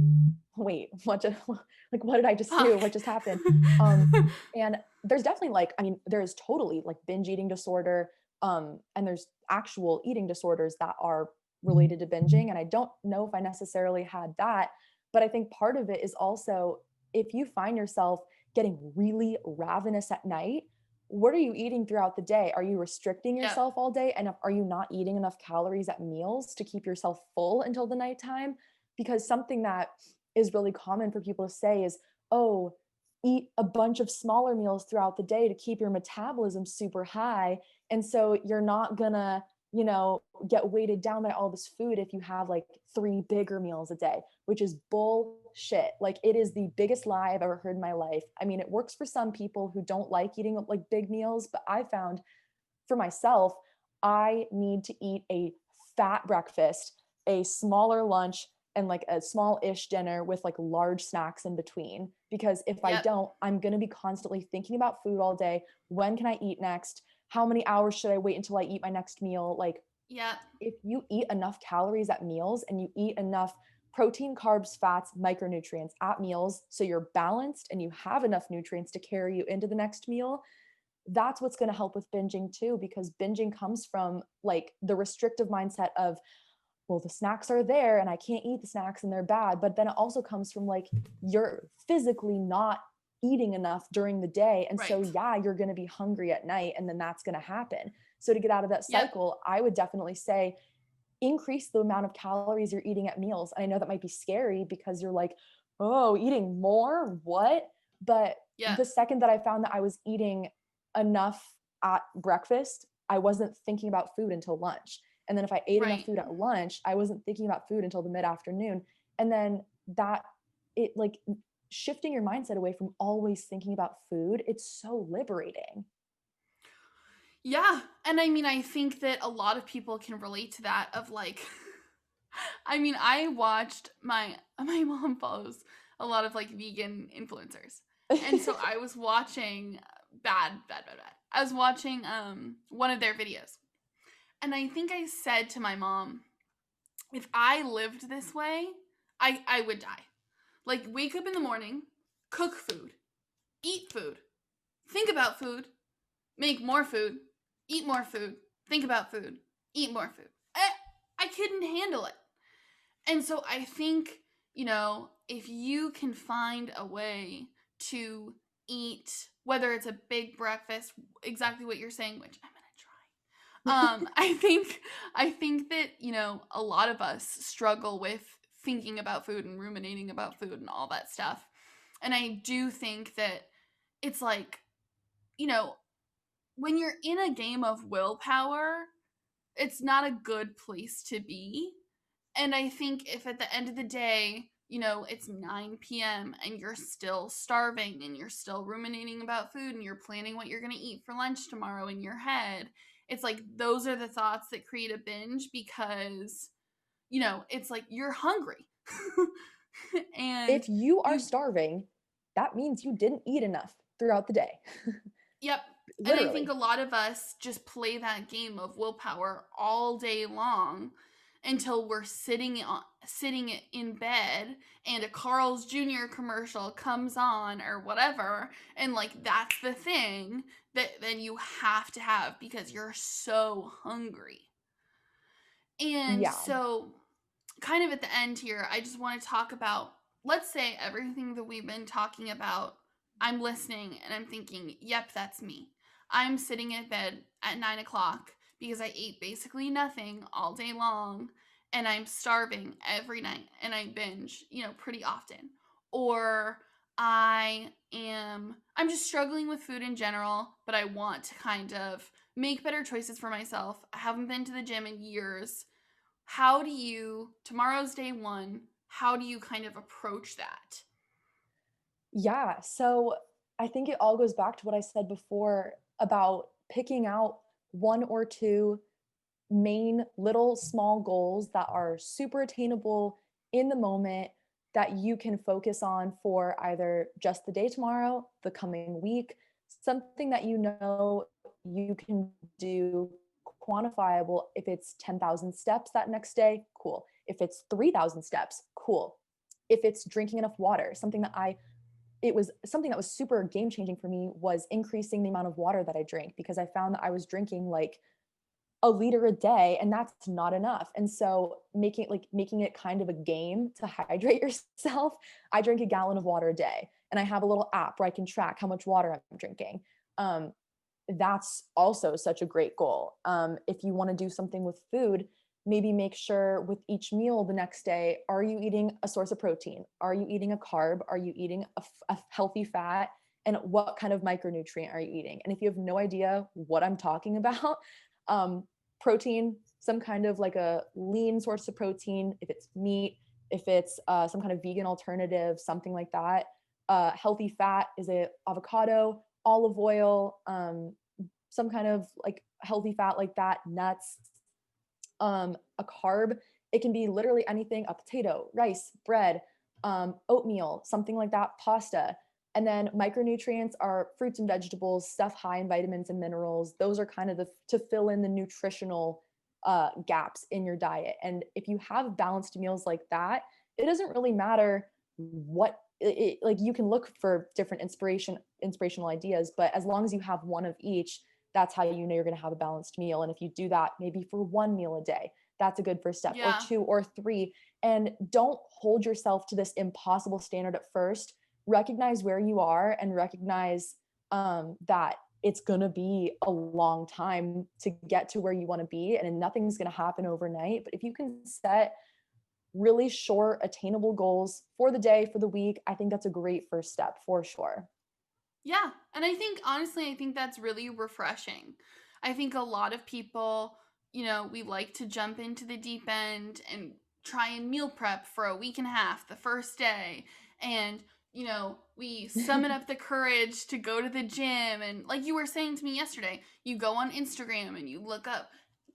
wait, like, what did I just do? Fuck. What just happened? Um, and there's definitely, like, I mean, there's totally like binge eating disorder. And there's actual eating disorders that are related to binging. And I don't know if I necessarily had that, but I think part of it is also, if you find yourself getting really ravenous at night, what are you eating throughout the day? Are you restricting Yep. yourself all day? And are you not eating enough calories at meals to keep yourself full until the nighttime? Because something that is really common for people to say is, oh, eat a bunch of smaller meals throughout the day to keep your metabolism super high. And so you're not gonna, get weighted down by all this food if you have like three bigger meals a day, which is bullshit. Like, it is the biggest lie I've ever heard in my life. I mean, it works for some people who don't like eating like big meals, but I found for myself, I need to eat a fat breakfast, a smaller lunch, and like a small-ish dinner with like large snacks in between. Because if I Yep. don't, I'm going to be constantly thinking about food all day. When can I eat next? How many hours should I wait until I eat my next meal? Like, Yep. if you eat enough calories at meals, and you eat enough protein, carbs, fats, micronutrients at meals, so you're balanced and you have enough nutrients to carry you into the next meal, that's what's going to help with binging too. Because binging comes from like the restrictive mindset of, well, the snacks are there and I can't eat the snacks and they're bad. But then it also comes from like, you're physically not eating enough during the day. And so, Right. yeah, you're going to be hungry at night, and then that's going to happen. So, to get out of that Yep. cycle, I would definitely say increase the amount of calories you're eating at meals. And I know that might be scary, because you're like, oh, eating more? What? But Yep. the second that I found that I was eating enough at breakfast, I wasn't thinking about food until lunch. And then if I ate enough Right. food at lunch, I wasn't thinking about food until the mid afternoon. And then that, it like, shifting your mindset away from always thinking about food, it's so liberating. Yeah. And I mean, I think that a lot of people can relate to that of like I mean, I watched my mom follows a lot of like vegan influencers. And so I was watching bad. I was watching one of their videos. And I think I said to my mom, if I lived this way, I would die. Like wake up in the morning, cook food, eat food, think about food, make more food, eat more food, think about food, eat more food. I couldn't handle it. And so I think, if you can find a way to eat, whether it's a big breakfast, exactly what you're saying, which I'm gonna try. I think that, a lot of us struggle with thinking about food and ruminating about food and all that stuff. And I do think that it's like, you know, when you're in a game of willpower, it's not a good place to be. And I think if at the end of the day, it's 9 p.m. and you're still starving and you're still ruminating about food and you're planning what you're going to eat for lunch tomorrow in your head, it's like those are the thoughts that create a binge because, it's like you're hungry. And If you are you, starving, that means you didn't eat enough throughout the day. yep. And I think Literally. a lot of us just play that game of willpower all day long until we're sitting in bed and a Carl's Jr. commercial comes on or whatever, and like that's the thing that then you have to have because you're so hungry. And Yeah. so, kind of at the end here, I just want to talk about, let's say everything that we've been talking about, I'm listening and I'm thinking, yep, that's me. I'm sitting in bed at 9 o'clock because I ate basically nothing all day long and I'm starving every night and I binge, pretty often. Or I'm just struggling with food in general, but I want to kind of make better choices for myself. I haven't been to the gym in years. Tomorrow's day one, how do you kind of approach that? Yeah. So I think it all goes back to what I said before about picking out one or two main little small goals that are super attainable in the moment that you can focus on for either just the day tomorrow, the coming week, something that you know you can do quantifiable. If it's 10,000 steps that next day, cool. If it's 3,000 steps, cool. If it's drinking enough water, it was something that was super game changing for me was increasing the amount of water that I drank because I found that I was drinking like a liter a day and that's not enough. And so making it kind of a game to hydrate yourself. I drink a gallon of water a day and I have a little app where I can track how much water I'm drinking. Um, that's also such a great goal. If you want to do something with food, maybe make sure with each meal the next day, are you eating a source of protein? Are you eating a carb? Are you eating a healthy fat? And what kind of micronutrient are you eating? And if you have no idea what I'm talking about, um, protein, some kind of like a lean source of protein, if it's meat, if it's some kind of vegan alternative, something like that. Healthy fat is it avocado, olive oil, some kind of like healthy fat like that, nuts, a carb. It can be literally anything, a potato, rice, bread, oatmeal, something like that, pasta. And then micronutrients are fruits and vegetables, stuff high in vitamins and minerals. Those are kind of to fill in the nutritional gaps in your diet. And if you have balanced meals like that, it doesn't really matter like you can look for different inspirational ideas, but as long as you have one of each, that's how you know you're going to have a balanced meal. And if you do that maybe for one meal a day, that's a good first step, or Yeah. two or three. And don't hold yourself to this impossible standard at first. Recognize where you are and recognize that it's going to be a long time to get to where you want to be, and nothing's going to happen overnight. But if you can set really short, attainable goals for the day, for the week, I think that's a great first step for sure. Yeah. And honestly, I think that's really refreshing. I think a lot of people, we like to jump into the deep end and try and meal prep for a week and a half the first day. And, we summon up the courage to go to the gym. And like you were saying to me yesterday, you go on Instagram and you look up,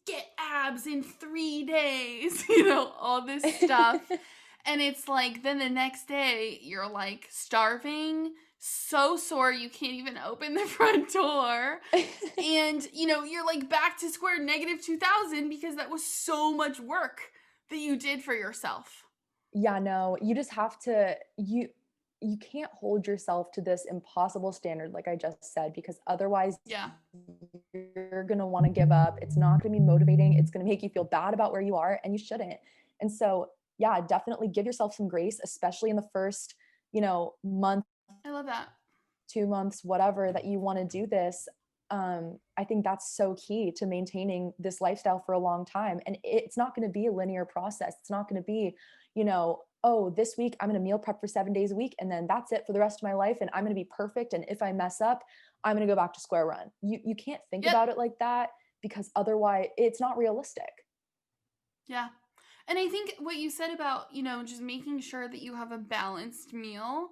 get abs in 3 days, all this stuff. And it's like, then the next day, you're like starving, so sore you can't even open the front door. And, you're like back to square negative 2000 because that was so much work that you did for yourself. Yeah, no, you just have to you can't hold yourself to this impossible standard like I just said, because otherwise Yeah. you're going to want to give up. It's not going to be motivating. It's going to make you feel bad about where you are, and you shouldn't. And so, yeah, definitely give yourself some grace, especially in the first, month, I love that. 2 months, whatever that you want to do this. I think that's so key to maintaining this lifestyle for a long time. And it's not going to be a linear process. It's not going to be, oh, this week I'm going to meal prep for 7 days a week and then that's it for the rest of my life. And I'm going to be perfect. And if I mess up, I'm going to go back to square one. You can't think Yep. about it like that, because otherwise it's not realistic. Yeah. And I think what you said about, just making sure that you have a balanced meal.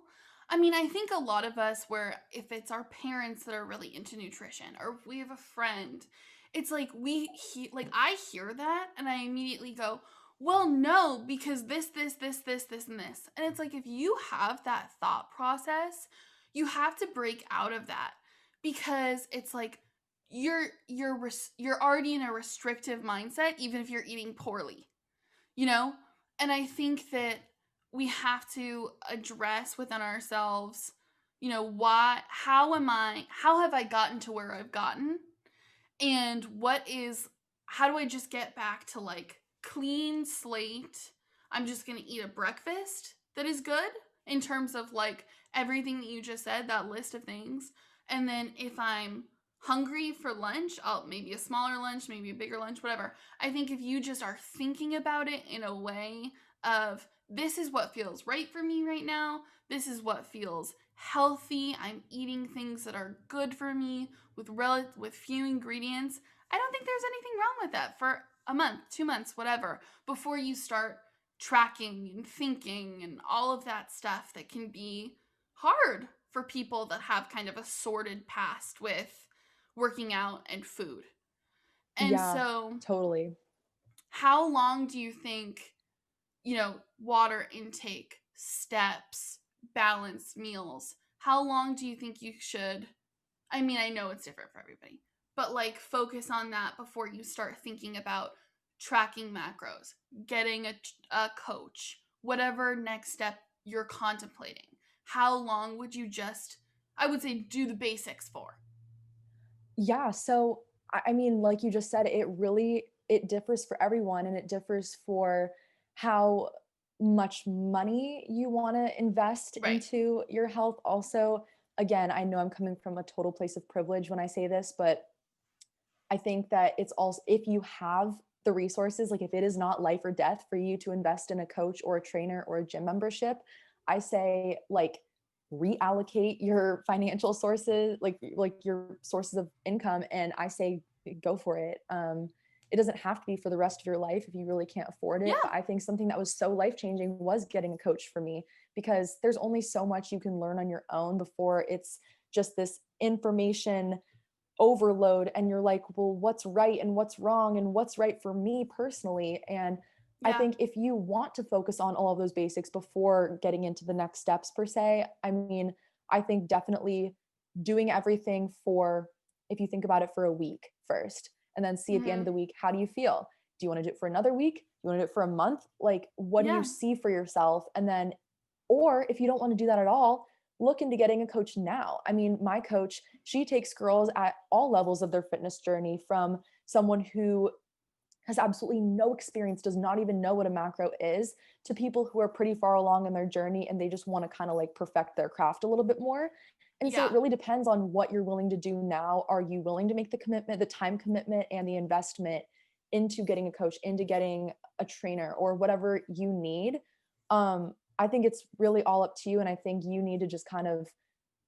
I mean, I think a lot of us, where if it's our parents that are really into nutrition, or if we have a friend, it's like like I hear that and I immediately go, well, no, because this, and this. And it's like, if you have that thought process, you have to break out of that, because it's like you're already in a restrictive mindset, even if you're eating poorly, you know? And I think that we have to address within ourselves, how have I gotten to where I've gotten? And how do I just get back to like clean slate? I'm just going to eat a breakfast that is good, in terms of like everything that you just said, that list of things. And then if I'm hungry for lunch, I'll maybe a smaller lunch, maybe a bigger lunch, whatever. I think if you just are thinking about it in a way of, this is what feels right for me right now, this is what feels healthy, I'm eating things that are good for me with few ingredients. I don't think there's anything wrong with that for a month, 2 months, whatever, before you start tracking and thinking and all of that stuff that can be hard for people that have kind of a sordid past with working out and food. And Yeah, so, totally. how long do you think, water intake, steps, balanced meals, how long do you think you should, I mean, I know it's different for everybody, but like focus on that before you start thinking about tracking macros, getting a coach, whatever next step you're contemplating? How long would you just, I would say, do the basics for? Yeah, so I mean, like you just said, it differs for everyone, and it differs for how much money you want to invest Right. into your health. Also, again, I know I'm coming from a total place of privilege when I say this, but I think that it's also, if you have the resources, like if it is not life or death for you to invest in a coach or a trainer or a gym membership, I say like reallocate your financial sources, like your sources of income, and I say go for it. It doesn't have to be for the rest of your life if you really can't afford it, Yeah. but I think something that was so life changing was getting a coach for me, because there's only so much you can learn on your own before it's just this information overload and you're like, well, what's right and what's wrong and what's right for me personally? And I Yeah. think if you want to focus on all of those basics before getting into the next steps per se, I mean, I think definitely doing everything for, if you think about it, for a week first, and then see at the end of Mhm. the week, how do you feel? Do you want to do it for another week? Do you want to do it for a month? Like, what do you Yeah. see for yourself? And then, or if you don't want to do that at all, look into getting a coach now. I mean, my coach, she takes girls at all levels of their fitness journey, from someone who has absolutely no experience, does not even know what a macro is, to people who are pretty far along in their journey and they just want to kind of like perfect their craft a little bit more. And so it Yeah. really depends on what you're willing to do now. Are you willing to make the commitment, the time commitment, and the investment into getting a coach, into getting a trainer, or whatever you need? I think it's really all up to you. And I think you need to just kind of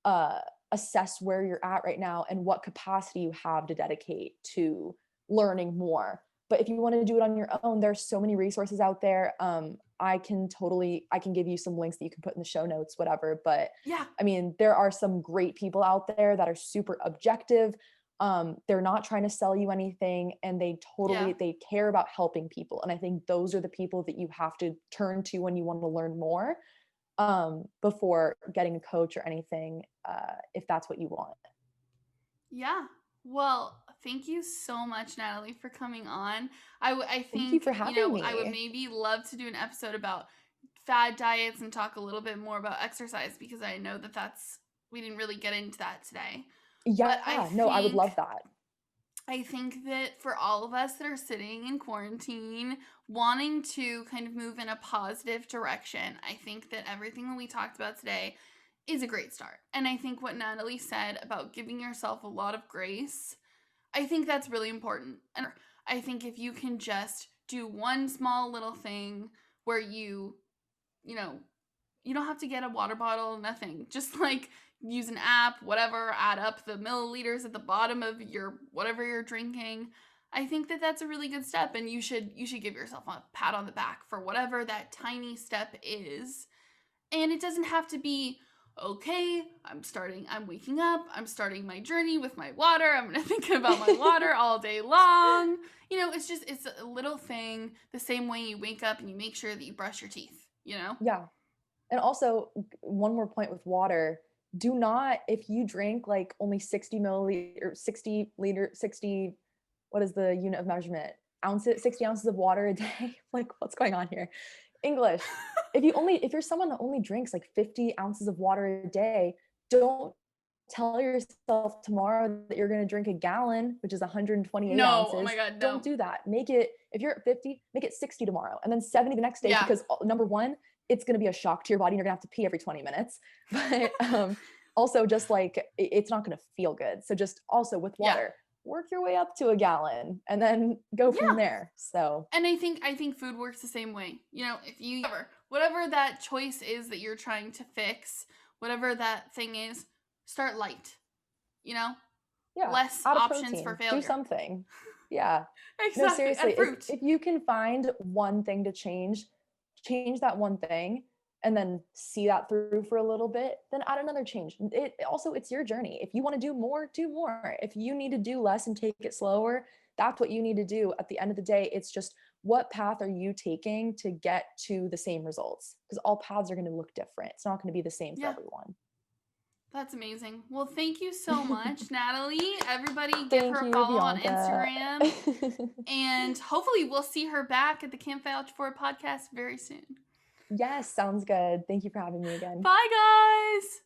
uh, assess where you're at right now and what capacity you have to dedicate to learning more. But if you want to do it on your own, there's so many resources out there. I can give you some links that you can put in the show notes, whatever. But Yeah. I mean, there are some great people out there that are super objective. They're not trying to sell you anything, and Yeah. they care about helping people. And I think those are the people that you have to turn to when you want to learn more, before getting a coach or anything, if that's what you want. Yeah. Well, thank you so much, Natalie, for coming on. I Thank you think, for having I would me. maybe love to do an episode about fad diets and talk a little bit more about exercise, because I know that we didn't really get into that today. But Yeah, no, I would love that. I think that for all of us that are sitting in quarantine, wanting to kind of move in a positive direction, I think that everything that we talked about today is a great start. And I think what Natalie said about giving yourself a lot of grace, I think that's really important. And I think if you can just do one small little thing where you know, you don't have to get a water bottle, nothing. Just like use an app, whatever, add up the milliliters at the bottom of your whatever you're drinking. I think that that's a really good step, and you should give yourself a pat on the back for whatever that tiny step is. And it doesn't have to be, okay, I'm waking up, I'm starting my journey with my water, I'm gonna think about my water all day long. It's a little thing, the same way you wake up and you make sure that you brush your teeth, you know? Yeah. And also, one more point with water, do not, if you drink like only 60 milliliter, 60 liter, 60, what is the unit of measurement? Ounces, 60 ounces of water a day. Like, what's going on here? English. If you're someone that only drinks like 50 ounces of water a day, don't tell yourself tomorrow that you're going to drink a gallon, which is 128 No, oh ounces. my God, Don't no. do that. Make it, if you're at 50, make it 60 tomorrow and then 70 the next day, Yeah. because number one, it's going to be a shock to your body and you're going to have to pee every 20 minutes. But also, just like it's not going to feel good. So just also with Yeah. water, work your way up to a gallon and then go from Yeah. there. So And I think food works the same way. If you whatever that choice is that you're trying to fix, whatever that thing is, start light. yeah, Less add a options for protein, failure. do something. Yeah. No, Exactly. seriously, And fruit. if you can find one thing to change that one thing and then see that through for a little bit, then add another change. It's your journey. If you want to do more, do more. If you need to do less and take it slower, that's what you need to do. At the end of the day, it's just, what path are you taking to get to the same results? Because all paths are going to look different. It's not going to be the same for Yeah. everyone. That's amazing. Well, thank you so much, Natalie. Everybody give Thank her a you, follow on Bianca. Instagram. And hopefully we'll see her back at the Camp Vouch for podcast very soon. Yes, sounds good. Thank you for having me again. Bye, guys.